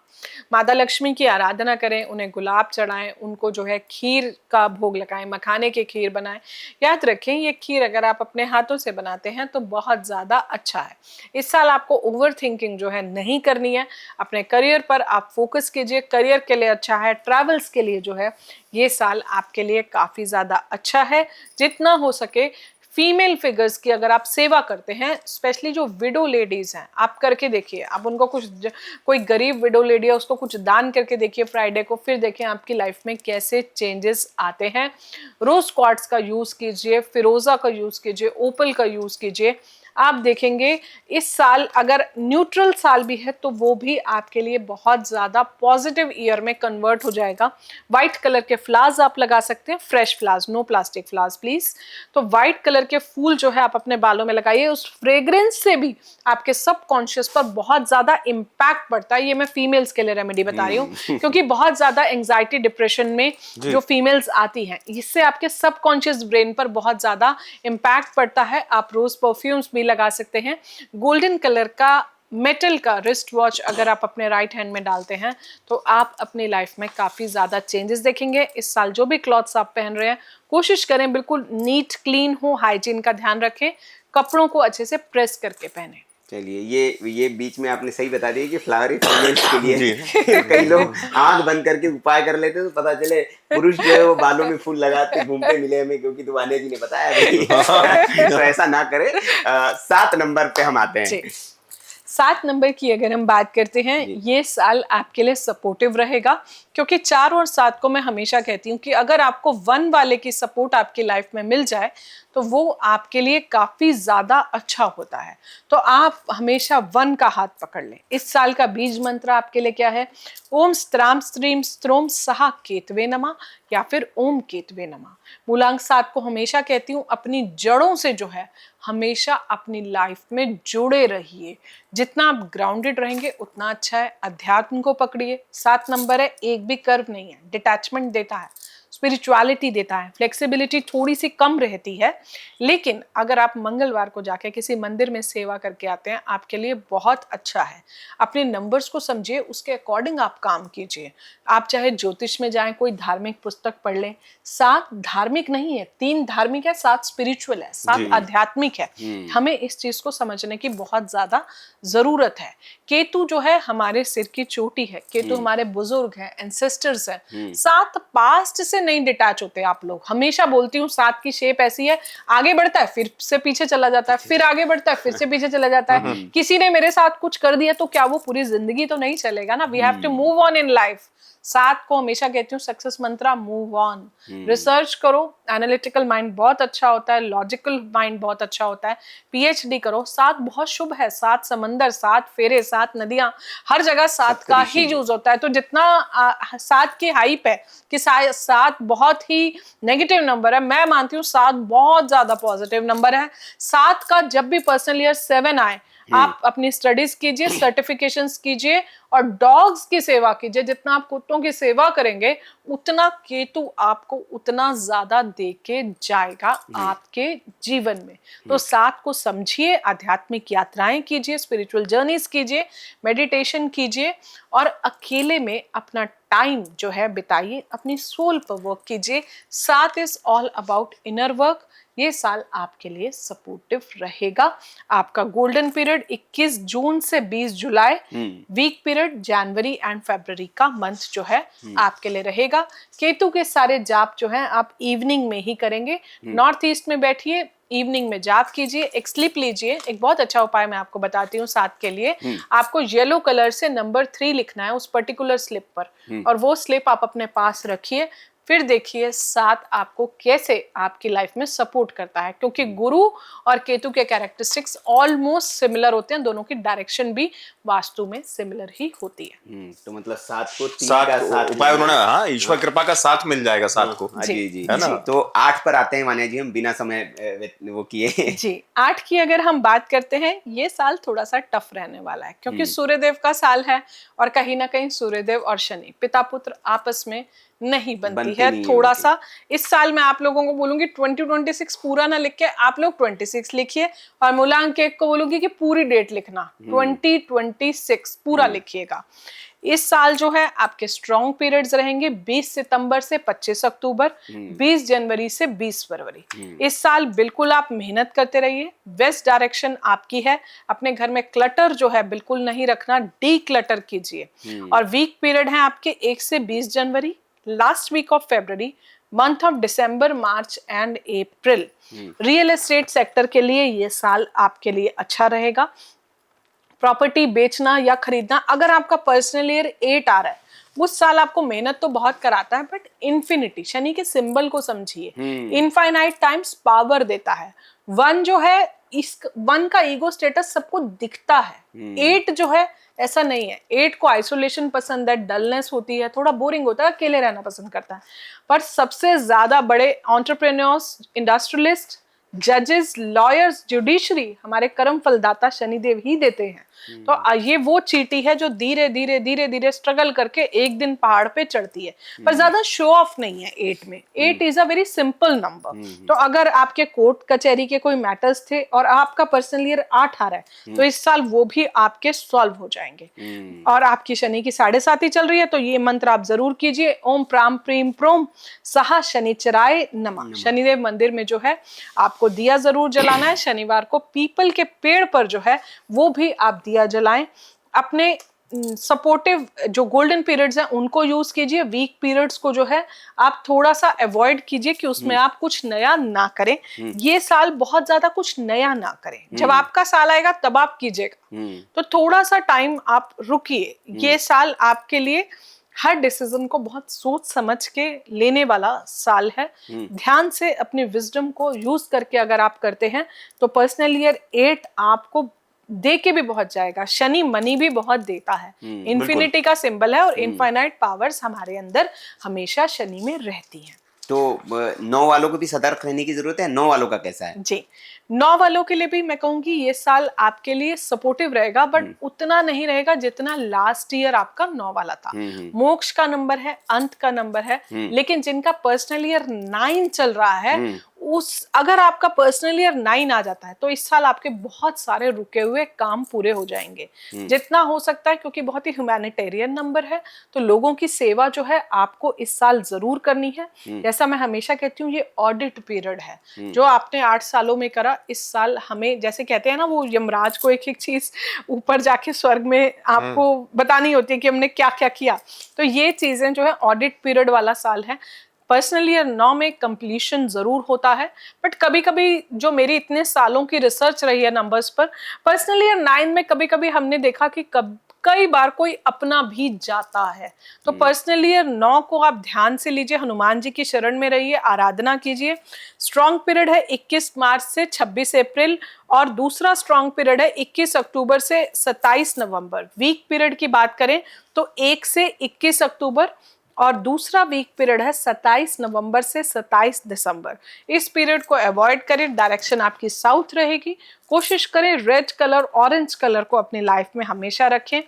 माता लक्ष्मी की आराधना करें, उन्हें गुलाब चढ़ाएं, उनको जो है खीर का भोग लगाएं, मखाने की खीर बनाएं। याद रखें ये खीर अगर आप अपने हाथों से बनाते हैं तो बहुत ज्यादा अच्छा है। इस साल आपको ओवर थिंकिंग जो है नहीं करनी है। अपने करियर पर आप फोकस कीजिए, करियर के लिए अच्छा है। ट्रैवल्स के लिए जो है ये साल आपके लिए काफी ज्यादा अच्छा है। जितना हो सके फीमेल फिगर्स की अगर आप सेवा करते हैं, स्पेशली जो विडो लेडीज हैं, आप करके देखिए। आप उनको कुछ, कोई गरीब विडो लेडी है उसको कुछ दान करके देखिए फ्राइडे को, फिर देखें आपकी लाइफ में कैसे चेंजेस आते हैं। रोज क्वार्ट्स का यूज कीजिए, फिरोजा का यूज कीजिए, ओपल का यूज कीजिए। आप देखेंगे इस साल अगर न्यूट्रल साल भी है तो वो भी आपके लिए बहुत ज्यादा पॉजिटिव ईयर में कन्वर्ट हो जाएगा। व्हाइट कलर के फ्लावर्स आप लगा सकते हैं, fresh flowers, no plastic flowers please. तो व्हाइट कलर के फूल जो है आप अपने बालों में लगाइए। उस फ्रेग्रेंस से भी आपके सबकॉन्शियस पर बहुत ज्यादा इम्पैक्ट पड़ता है। ये मैं फीमेल्स के लिए रेमेडी बता रही हूँ क्योंकि बहुत ज्यादा एंजाइटी डिप्रेशन में जो फीमेल्स आती हैं, इससे आपके सबकॉन्शियस ब्रेन पर बहुत ज्यादा इम्पैक्ट पड़ता है। आप रोज परफ्यूम्स भी लगा सकते हैं। गोल्डन कलर का मेटल का रिस्ट वॉच अगर आप अपने राइट हैंड में डालते हैं तो आप अपनी लाइफ में काफी ज्यादा चेंजेस देखेंगे। इस साल जो भी क्लॉथ्स आप पहन रहे हैं कोशिश करें बिल्कुल नीट क्लीन हो, हाइजीन का ध्यान रखें, कपड़ों को अच्छे से प्रेस करके पहने। चलिए, ये बीच में आपने सही बता दिया कि फ्लावरी फीमेल्स के लिए कई लोग आंख बंद करके उपाय कर लेते हैं, तो पता चले पुरुष जो है वो बालों में फूल लगाते घूमते मिले हमें, क्योंकि तो वानिया जी ने बताया अभी। तो ऐसा ना करें। 7 नंबर पे हम आते हैं। 7 नंबर की अगर हम बात करते हैं, ये साल आपके लिए सपोर्टिव रहेगा, क्योंकि 4 और 7 को मैं हमेशा कहती हूँ कि अगर आपको 1 वाले की सपोर्ट आपकी लाइफ में मिल जाए तो वो आपके लिए काफ़ी ज़्यादा अच्छा होता है। तो आप हमेशा 1 का हाथ पकड़ लें। इस साल का बीज मंत्र आपके लिए क्या है? ओम स्त्राम स्त्रीम स्त्रोम सहा केतवे नमः, या फिर ओम केतवे नमः। मूलांक 7 को हमेशा कहती हूँ अपनी जड़ों से जो है हमेशा अपनी लाइफ में जुड़े रहिए। जितना आप ग्राउंडेड रहेंगे उतना अच्छा है। अध्यात्म को पकड़िए। 7 नंबर है, एक भी कर्व नहीं है, डिटैचमेंट देता है, स्पिरिचुअलिटी देता है, फ्लेक्सिबिलिटी थोड़ी सी कम रहती है, लेकिन अगर आप मंगलवार को जाके किसी मंदिर में सेवा करके आते हैं आपके लिए बहुत अच्छा है। अपने नंबर्स को समझिए, उसके अकॉर्डिंग आप काम कीजिए। आप चाहे ज्योतिष में जाएं, कोई धार्मिक पुस्तक पढ़ लें। 7 धार्मिक नहीं है, 3 धार्मिक है, 7 स्पिरिचुअल है, 7 आध्यात्मिक है। हमें इस चीज को समझने की बहुत ज्यादा जरूरत है। केतु जो है हमारे सिर की चोटी है, केतु हमारे बुजुर्ग हैं, एंसेस्टर्स हैं। 7 पास्ट से नहीं डिटैच होते आप लोग। हमेशा बोलती हूँ 7 की शेप ऐसी है, आगे बढ़ता है फिर से पीछे चला जाता है, फिर आगे बढ़ता है फिर से पीछे चला जाता है। किसी ने मेरे साथ कुछ कर दिया तो क्या वो पूरी जिंदगी तो नहीं चलेगा ना। We have to move on in life. 7 को हमेशा कहती हूँ success mantra, move on. Research करो, एनालिटिकल माइंड बहुत अच्छा होता है, लॉजिकल माइंड बहुत अच्छा होता है, पीएचडी करो। 7 बहुत शुभ है, 7 समंदर, 7 फेरे, 7 नदियां, हर जगह 7 का ही यूज होता है। तो जितना 7 की हाइप है कि 7 बहुत ही नेगेटिव नंबर है, मैं मानती हूँ 7 बहुत ज्यादा पॉजिटिव नंबर है। 7 का जब भी पर्सनल ईयर 7 आए, आप अपनी स्टडीज कीजिए, सर्टिफिकेशंस कीजिए और डॉग्स की सेवा कीजिए। जितना आप कुत्तों की सेवा करेंगे उतना केतु आपको उतना ज्यादा देके जाएगा आपके जीवन में। तो 7 को समझिए, आध्यात्मिक यात्राएं कीजिए, स्पिरिचुअल जर्नीज कीजिए, मेडिटेशन कीजिए और अकेले में अपना टाइम जो है बिताइए, अपनी सोल पर वर्क कीजिए। 7 is all about inner work. ये साल आपके लिए सपोर्टिव रहेगा। आपका गोल्डन पीरियड 21 जून से 20 जुलाई, वीक पीरियड जनवरी एंड फरवरी का मंथ जो है आपके लिए रहेगा। केतु के सारे जाप जो हैं आप इवनिंग में ही करेंगे। नॉर्थ ईस्ट में बैठिए, इवनिंग में जाप कीजिए, एक स्लिप लीजिए। एक बहुत अच्छा उपाय मैं आपको बताती हूँ 7 के लिए। आपको येलो कलर से नंबर 3 लिखना है उस पर्टिकुलर स्लिप पर, और वो स्लिप आप अपने पास रखिए। फिर देखिए 7 आपको कैसे आपकी लाइफ में सपोर्ट करता है, क्योंकि गुरु और केतु के कैरेक्टरिस्टिक्स ऑलमोस्ट सिमिलर होते हैं, दोनों की डायरेक्शन भी वास्तु में सिमिलर ही होती है। तो मतलब 7 को 3 सात का साथ उपाय उन्होंने, हाँ, ईश्वर कृपा का साथ मिल जाएगा 7 को। जी जी, है ना? तो 8 पर आते हैं मानिया जी, हम बिना समय वो किए। जी, 8 की अगर हम बात करते हैं, ये साल थोड़ा सा टफ रहने वाला है, क्योंकि सूर्यदेव का साल है और कहीं ना कहीं सूर्यदेव और शनि पिता पुत्र आपस में नहीं बनती है। थोड़ा सा इस साल मैं आप लोगों को बोलूंगी 2026 पूरा ना लिख के आप लोग 26 लिखिए, और मूलांक 1 को बोलूंगी कि पूरी डेट लिखना, 2026 पूरा लिखिएगा। इस साल जो है आपके स्ट्रॉन्ग पीरियड्स रहेंगे 20 सितंबर से 25 अक्टूबर, 20 जनवरी से 20 फरवरी। इस साल बिल्कुल आप मेहनत करते रहिए। वेस्ट डायरेक्शन आपकी है, अपने घर में क्लटर जो है बिल्कुल नहीं रखना, डी क्लटर कीजिए। और वीक पीरियड है आपके 1 से 20 जनवरी, last week of February, month of December, March and April. Real estate sector के लिए ये साल आपके लिए अच्छा रहेगा। प्रॉपर्टी बेचना या खरीदना, अगर आपका पर्सनल ईयर 8 आ रहा है, उस साल आपको मेहनत तो बहुत कराता है, बट इन्फिनिटी, शनि के सिंबल को समझिए, इनफाइनाइट टाइम्स पावर देता है। 1 जो है, इस 1 का ईगो स्टेटस सबको दिखता है। 8 जो है ऐसा नहीं है, 8 को आइसोलेशन पसंद है, डलनेस होती है, थोड़ा बोरिंग होता है, अकेले रहना पसंद करता है। पर सबसे ज्यादा बड़े एंटरप्रेन्योर्स, इंडस्ट्रियलिस्ट, जजेस, लॉयर्स, जुडिशरी हमारे कर्म फलदाता शनिदेव ही देते हैं। तो ये वो चींटी है जो धीरे धीरे धीरे धीरे स्ट्रगल करके एक दिन पहाड़ पे चढ़ती है, पर ज्यादा शो ऑफ नहीं है 8 में। 8 is a very simple number. तो अगर आपके कोर्ट कचहरी के कोई मैटर्स थे और आपका पर्सनल ईयर 8 आ रहा है, तो इस साल वो भी आपके सॉल्व हो जाएंगे। और आपकी शनि की 7.5 चल रही है, तो ये मंत्र आप जरूर कीजिए, ओम प्राम प्रीम प्रोम सहा शनिचराय नमः। शनिदेव मंदिर में जो है आपको दिया जरूर जलाना है। शनिवार को पीपल के पेड़ पर जो है वो भी आप दिया जलाएं। अपने सपोर्टिव जो गोल्डन पीरियड्स हैं उनको यूज कीजिए। वीक पीरियड्स को जो है आप थोड़ा सा अवॉइड कीजिए कि उसमें आप कुछ नया ना करें। ये साल बहुत ज्यादा कुछ नया ना करें, जब आपका साल आएगा तब आप कीजिएगा। तो थोड़ा सा टाइम आप रुकिए। ये साल आपके लिए हर डिसीजन को बहुत सोच समझ के लेने वाला साल है। ध्यान से अपनी विजडम को यूज करके अगर आप करते हैं तो पर्सनल ईयर 8 आपको दे के भी बहुत जाएगा। शनि मनी भी बहुत देता है, इन्फिनिटी का सिंबल है और इनफाइनाइट पावर्स हमारे अंदर हमेशा शनि में रहती हैं। तो 9 वालों को भी सतर्क रहने की जरूरत है। 9 वालों का कैसा है? जी, 9 वालों के लिए भी मैं कहूंगी ये साल आपके लिए सपोर्टिव रहेगा, बट उतना नहीं रहेगा जितना लास्ट ईयर आपका 9 वाला था। मोक्ष का नंबर है, अंत का नंबर है, लेकिन जिनका पर्सनल ईयर 9 चल रहा है अगर आपका पर्सनल ईयर 9 आ जाता है तो इस साल आपके बहुत सारे रुके हुए काम पूरे हो जाएंगे जितना हो सकता है, क्योंकि बहुत ही ह्यूमैनिटेरियन नंबर है। तो लोगों की सेवा जो है आपको इस साल जरूर करनी है। जैसा मैं हमेशा कहती हूँ, ये ऑडिट पीरियड है। जो आपने 8 सालों में करा, इस साल हमें, जैसे कहते हैं ना, वो यमराज को एक एक चीज ऊपर जाके स्वर्ग में आपको बतानी होती है कि हमने क्या क्या किया। तो ये चीजें जो है ऑडिट पीरियड वाला साल है। पर्सनल ईयर 9 में कंप्लीशन जरूर होता है, बट कभी कभी जो मेरी इतने सालों की रिसर्च रही है नंबर्स पर, पर्सनल ईयर 9 में कभी कभी हमने देखा कि कई बार कोई अपना भी जाता है। तो पर्सनल ईयर 9 को आप ध्यान से लीजिए, हनुमान जी की शरण में रहिए, आराधना कीजिए। स्ट्रॉन्ग पीरियड है 21 मार्च से 26 अप्रैल और दूसरा स्ट्रॉन्ग पीरियड है 21 अक्टूबर से 27 नवंबर। वीक पीरियड की बात करें तो 1 से 21 अक्टूबर और दूसरा वीक पीरियड है 27 नवंबर से 27 दिसंबर। इस पीरियड को अवॉइड करें। डायरेक्शन आपकी साउथ रहेगी। कोशिश करें रेड कलर, ऑरेंज कलर को अपनी लाइफ में हमेशा रखें।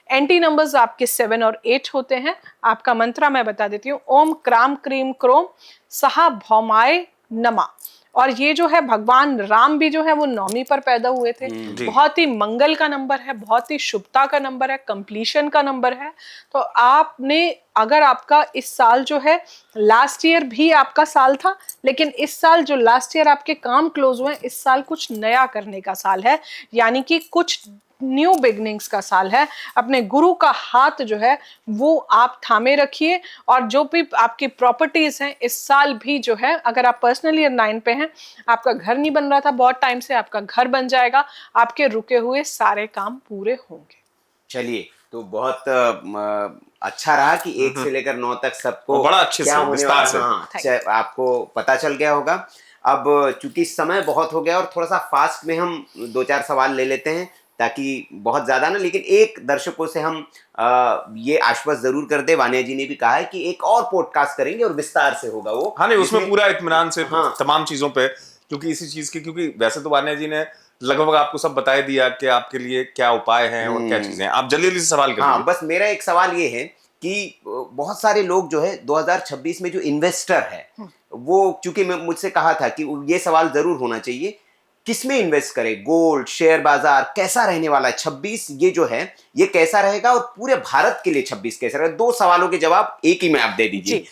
एंटी नंबर्स आपके 7 और 8 होते हैं। आपका मंत्र मैं बता देती हूँ, ओम क्राम क्रीम क्रोम सहा भौमाय नमा। और ये जो है भगवान राम भी जो है वो 9वीं पर पैदा हुए थे। बहुत ही मंगल का नंबर है, बहुत ही शुभता का नंबर है, कंप्लीशन का नंबर है। तो आपने, अगर आपका इस साल जो है, लास्ट ईयर भी आपका साल था, लेकिन इस साल जो लास्ट ईयर आपके काम क्लोज हुए, इस साल कुछ नया करने का साल है, यानी कि कुछ न्यू बिगनिंग्स का साल है। अपने गुरु का हाथ जो है वो आप थामे रखिए। और जो भी आपकी प्रॉपर्टीज हैं इस साल भी जो है, अगर आप पर्सनल ईयर 9 पे हैं, आपका घर नहीं बन रहा था बहुत टाइम से, आपका घर बन जाएगा। आपके रुके हुए सारे काम पूरे होंगे। चलिए, तो बहुत अच्छा रहा कि 1 से लेकर 9 तक सबको बड़ा अच्छे क्या से होने विस्तार से वाला, आपको पता चल गया होगा। अब चूंकि समय बहुत हो गया और थोड़ा सा फास्ट में हम 2-4 सवाल ले लेते हैं, ताकि बहुत ज्यादा ना, लेकिन एक दर्शकों से हम ये आश्वस्त जरूर कर दे, वानिया जी ने भी कहा है कि एक और पॉडकास्ट करेंगे और विस्तार से होगा वो। हाँ, नहीं, उसमें पूरा इत्मीनान से तमाम चीजों पे, क्योंकि इसी चीज की, क्योंकि वैसे तो वानिया जी ने लगभग आपको सब बता दिया कि आपके लिए क्या उपाय हैं और क्या चीजें हैं। आप जल्दी जल्दी से सवाल करिए। हाँ, बस मेरा एक सवाल ये है कि बहुत सारे लोग जो है 2026 में जो इन्वेस्टर है, वो, चूंकि मैं मुझसे कहा था कि ये सवाल जरूर होना चाहिए, किसमें इन्वेस्ट करें, गोल्ड, शेयर बाजार, कैसा रहने वाला है 26 ये जो है ये कैसा रहेगा, और पूरे भारत के लिए 26 कैसा रहेगा? 2 सवालों के जवाब एक ही में आप दे दीजिए।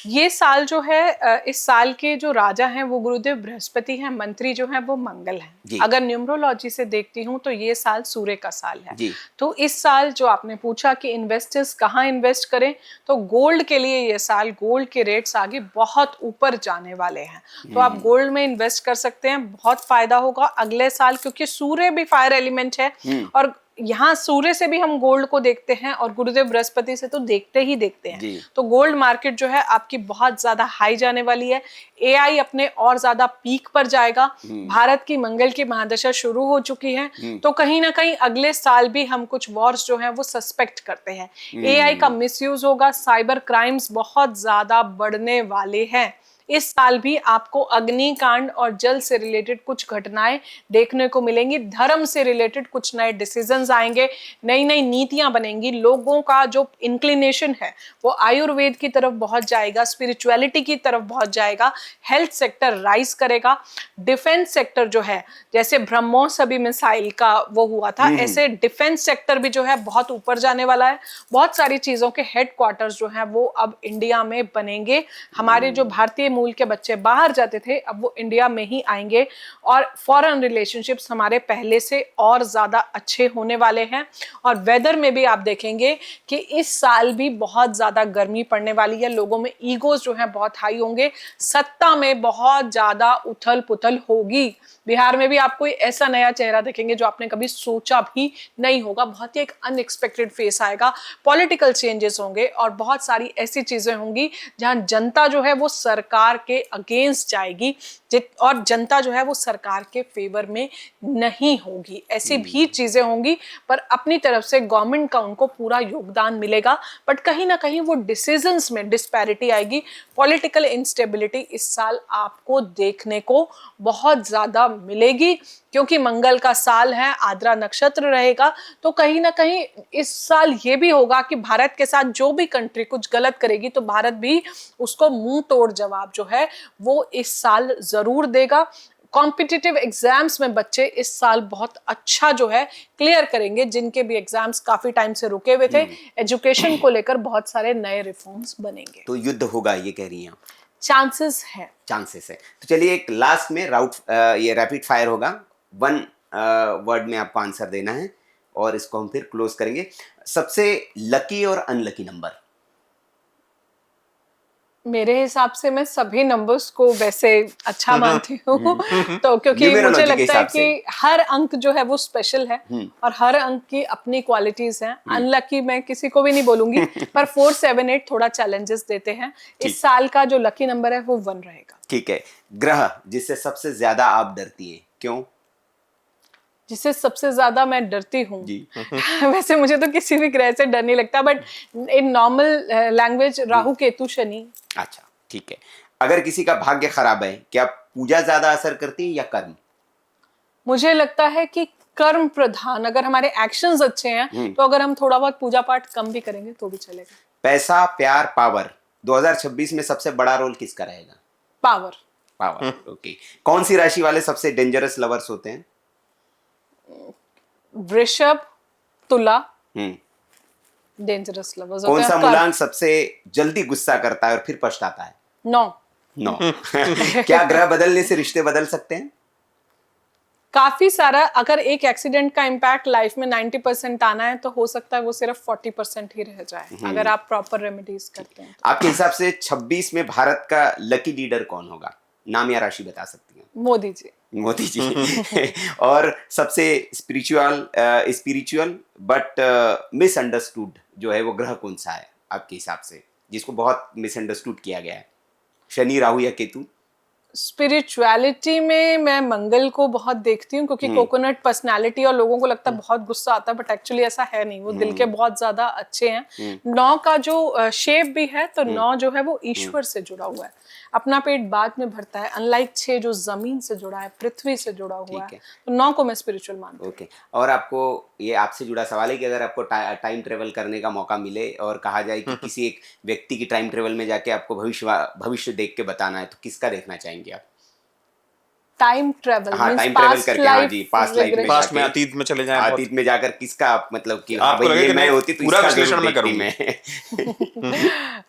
ये साल जो है, इस साल के जो राजा हैं वो गुरुदेव बृहस्पति हैं, मंत्री जो हैं वो मंगल हैं। अगर न्यूमरोलॉजी से देखती हूँ तो ये साल सूर्य का साल है। तो इस साल जो आपने पूछा कि इन्वेस्टर्स कहाँ इन्वेस्ट करें, तो गोल्ड के लिए ये साल, गोल्ड के रेट्स आगे बहुत ऊपर जाने वाले हैं, तो आप गोल्ड में इन्वेस्ट कर सकते हैं। बहुत फायदा होगा अगले साल, क्योंकि सूर्य भी फायर एलिमेंट है और यहाँ सूर्य से भी हम गोल्ड को देखते हैं और गुरुदेव बृहस्पति से तो देखते ही देखते हैं। तो गोल्ड मार्केट जो है आपकी बहुत ज्यादा हाई जाने वाली है। एआई अपने और ज्यादा पीक पर जाएगा। भारत की मंगल की महादशा शुरू हो चुकी है, तो कहीं ना कहीं अगले साल भी हम कुछ वॉर्स जो है वो सस्पेक्ट करते हैं। एआई का मिसयूज होगा, साइबर क्राइम्स बहुत ज्यादा बढ़ने वाले हैं। इस साल भी आपको अग्निकांड और जल से रिलेटेड कुछ घटनाएं देखने को मिलेंगी। धर्म से रिलेटेड कुछ नए डिसीजंस आएंगे, नई नई नीतियां बनेंगी। लोगों का जो इंक्लिनेशन है वो आयुर्वेद की तरफ बहुत जाएगा, स्पिरिचुअलिटी की तरफ बहुत जाएगा। हेल्थ सेक्टर राइज करेगा। डिफेंस सेक्टर जो है, जैसे ब्रह्मोस अभी मिसाइल का वो हुआ था, ऐसे डिफेंस सेक्टर भी जो है बहुत ऊपर जाने वाला है। बहुत सारी चीजों के हेडक्वार्टर्स जो हैं वो अब इंडिया में बनेंगे। हमारे जो भारतीय मूल के बच्चे बाहर जाते थे अब वो इंडिया में ही आएंगे, और फॉरेन रिलेशनशिप्स हमारे पहले से और ज्यादा अच्छे होने वाले हैं। और वेदर में भी आप देखेंगे कि इस साल भी बहुत ज्यादा गर्मी पड़ने वाली है। लोगों में ईगोज जो है बहुत हाई होंगे। सत्ता में बहुत ज्यादा उथल पुथल होगी। बिहार में भी आप कोई ऐसा नया चेहरा देखेंगे जो आपने कभी सोचा भी नहीं होगा। बहुत ही एक अनएक्सपेक्टेड फेस आएगा। पॉलिटिकल चेंजेस होंगे और बहुत सारी ऐसी चीजें होंगी जहां जनता जो है वो सरकार के अगेंस्ट जाएगी और जनता जो है वो सरकार के फेवर में नहीं होगी। ऐसी भी चीजें होंगी, पर अपनी तरफ से गवर्नमेंट का उनको पूरा योगदान मिलेगा। बट कहीं ना कहीं वो डिसीजंस में डिस्पैरिटी आएगी। पॉलिटिकल इंस्टेबिलिटी इस साल आपको देखने को बहुत ज्यादा मिलेगी, क्योंकि मंगल का साल है, आद्रा नक्षत्र रहेगा। तो कहीं ना कहीं इस साल ये भी होगा कि भारत के साथ जो भी कंट्री कुछ गलत करेगी तो भारत भी उसको मुंह तोड़ जवाब जो है वो इस साल जरूर देगा। कॉम्पिटिटिव एग्जाम्स में बच्चे इस साल बहुत अच्छा जो है क्लियर करेंगे। जिनके भी एग्जाम्स काफी टाइम से रुके हुए थे, एजुकेशन को लेकर बहुत सारे नए रिफॉर्म्स बनेंगे। तो युद्ध होगा ये कह रही हैं आप? चांसेस है। चांसेस है। तो चलिए एक लास्ट में ये रैपिड फायर होगा। 1 वर्ड में आपको आंसर देना है और इसको हम फिर क्लोज करेंगे। सबसे लकी और अनलकी नंबर? मेरे हिसाब से मैं सभी नंबर्स को वैसे अच्छा मानती हूँ। तो क्योंकि मुझे न्यूमेरोलॉजी के लगता है हिसाब कि हर अंक जो है वो स्पेशल है और हर अंक की अपनी क्वालिटीज हैं। अनलकी मैं किसी को भी नहीं बोलूंगी, पर 4, 7, 8 थोड़ा चैलेंजेस देते हैं। इस साल का जो लकी नंबर है वो 1 रहेगा। ठीक है। ग्रह जिससे सबसे ज्यादा आप डरती है, क्यों? जिससे सबसे ज्यादा मैं डरती हूँ जी। वैसे मुझे तो किसी भी ग्रह से डर नहीं लगता, but in normal language Rahu Ketu Shani. अच्छा, ठीक है। अगर किसी का भाग्य खराब है, क्या पूजा ज्यादा असर करती है या कर्म? मुझे लगता है कि कर्म प्रधान। अगर हमारे एक्शंस अच्छे हैं तो अगर हम थोड़ा बहुत पूजा पाठ कम भी करेंगे तो भी चलेगा। पैसा, प्यार, पावर 2026 में सबसे बड़ा रोल किसका रहेगा? पावर। Power, okay. कौन सी राशि वाले सबसे डेंजरस लवर्स होते हैं? वृषभ, तुला डेंजरस लवर्स होते कौन हैं। सा मूलांक सबसे जल्दी गुस्सा करता है और फिर पछताता है? 9। क्या ग्रह बदलने से रिश्ते बदल सकते हैं? काफी सारा। अगर एक एक्सीडेंट का इम्पैक्ट लाइफ में 90% आना है तो हो सकता है वो सिर्फ 40% ही रह जाए, अगर आप प्रॉपर रेमेडीज करते हैं। आपके हिसाब से 26 में भारत का लकी लीडर कौन होगा? नाम या राशि बता सकती हैं? मोदी जी। मोदी जी। और सबसे स्पिरिचुअल बट मिसअंडरस्टूड जो है वो ग्रह कौन सा है आपके हिसाब से, जिसको बहुत मिसअंडरस्टूड किया गया है? शनि, राहु या केतु? स्पिरिचुअलिटी में मैं मंगल को बहुत देखती हूँ, क्योंकि कोकोनट पर्सनालिटी और लोगों को लगता है बहुत गुस्सा आता है, बट एक्चुअली ऐसा है नहीं। वो दिल के बहुत ज्यादा अच्छे हैं। 9 का जो शेप भी है, तो 9 जो है वो ईश्वर से जुड़ा हुआ है। अपना पेट बाद में भरता है, अनलाइक 6 जो जमीन से जुड़ा है, पृथ्वी से जुड़ा हुआ है। तो 9 को मैं स्पिरिचुअल मानती हूँ। ओके। और आपको ये आपसे जुड़ा सवाल है कि अगर आपको टाइम ट्रेवल करने का मौका मिले और कहा जाए कि किसी एक व्यक्ति की टाइम ट्रेवल में जाके आपको भविष्य देख के बताना है, तो किसका देखना चाहेंगे आप? Time travel? हाँ, टाइम ट्रेवल करके। हाँ जी, पास्ट लाइफ में, पास्ट में, अतीत में चले जाएं। अतीत में जाकर किसका आप मतलब कि आपको लगे कि मैं होती तो पूरा इसका विश्लेषण जरूर मैं देखती करूंगी।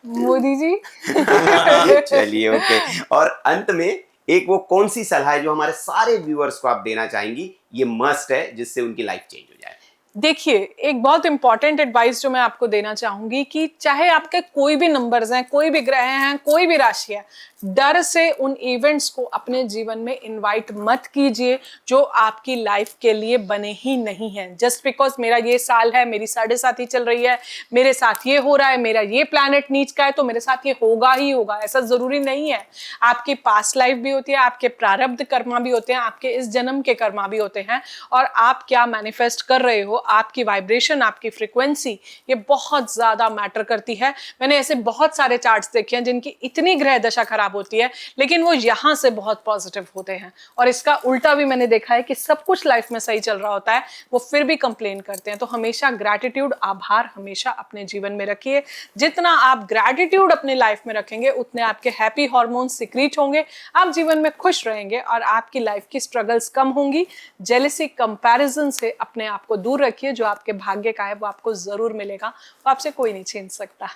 मैं। मोदी जी। चलिए, ओके। और अंत में एक वो कौन सी सलाह है जो हमारे सारे व्यूअर्स को आप देना चाहेंगी, ये मस्ट है, जिससे उनकी लाइफ चेंज हो जाए? देखिए, एक बहुत इंपॉर्टेंट एडवाइस जो मैं आपको देना चाहूंगी कि चाहे आपके कोई भी नंबर्स हैं, कोई भी ग्रह हैं, कोई भी राशि है, डर से उन इवेंट्स को अपने जीवन में इनवाइट मत कीजिए जो आपकी लाइफ के लिए बने ही नहीं हैं। जस्ट बिकॉज मेरा ये साल है, मेरी 7.5 चल रही है, मेरे साथ ये हो रहा है, मेरा ये प्लैनेट नीच का है तो मेरे साथ ये होगा ही होगा, ऐसा जरूरी नहीं है। आपकी पास्ट लाइफ भी होती है, आपके प्रारब्ध कर्मा भी होते हैं, आपके इस जन्म के कर्मा भी होते हैं, और आप क्या मैनिफेस्ट कर रहे हो आपकी वाइब्रेशन, आपकी फ्रिक्वेंसी, ये बहुत ज़्यादा मैटर करती है। मैंने ऐसे बहुत सारे चार्ट्स देखे हैं जिनकी इतनी ग्रह दशा खराब होती है, लेकिन वो यहाँ से बहुत पॉजिटिव होते हैं। और इसका उल्टा भी मैंने देखा है कि सब कुछ लाइफ में सही चल रहा होता है, वो फिर भी कंप्लेन करते हैं। तो हमेशा ग्रैटिट्यूड, आभार हमेशा अपने जीवन में रखिए। जितना आप ग्रैटिट्यूड अपने लाइफ में रखेंगे, उतने आपके हैप्पी हार्मोन्स सिक्रीट होंगे, आप जीवन में खुश रहेंगे और आपकी लाइफ की स्ट्रगल्स कम होंगी। जेलसी, कंपैरिजन से अपने आप को दूर रखिए। जो आपके भाग्य का है वो आपको जरूर मिलेगा, वो आपसे कोई नहीं छीन सकता।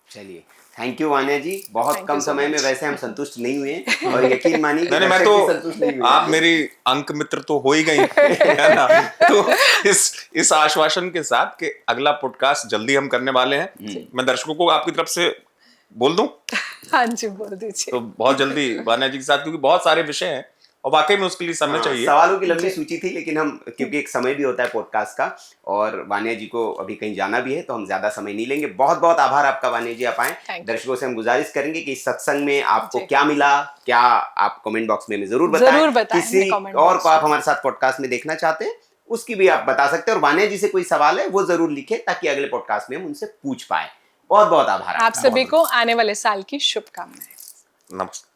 चलिए, थैंक यू वान्या जी। बहुत Thank कम you so समय में much. वैसे हम संतुष्ट नहीं हुए, और यकीन मानिए कि नहीं मैं दर्शक तो भी संतुष्ट नहीं हुए। आप मेरी अंक मित्र तो हो ही गई है ना। तो इस आश्वासन के साथ कि अगला पॉडकास्ट जल्दी हम करने वाले हैं, मैं दर्शकों को आपकी तरफ से बोल दूं हाँ जी, बोल दीजिए। तो बहुत जल्दी वान्या जी के साथ, क्योंकि बहुत सारे विषय हैं और वाकई में उसके लिए समय चाहिए। सवालों की लंबी सूची थी, लेकिन हम, क्योंकि एक समय भी होता है पॉडकास्ट का और वान्या जी को अभी कहीं जाना भी है, तो हम ज्यादा समय नहीं लेंगे। बहुत बहुत आभार आपका वान्या जी, आप आए। Thank you. दर्शकों से हम गुजारिश करेंगे कि इस सत्संग में आपको जी। क्या मिला, क्या आप कमेंट बॉक्स में हमें जरूर जरूर बताएं। बताएं किसी comment और box को आप में। हमारे साथ पॉडकास्ट में देखना चाहते हैं, उसकी भी आप बता सकते हैं। और वान्या जी से कोई सवाल है वो जरूर लिखे, ताकि अगले पॉडकास्ट में हम उनसे पूछ पाए। बहुत बहुत आभार आप आपका। सभी को आने वाले साल की शुभकामनाएं। नमस्कार।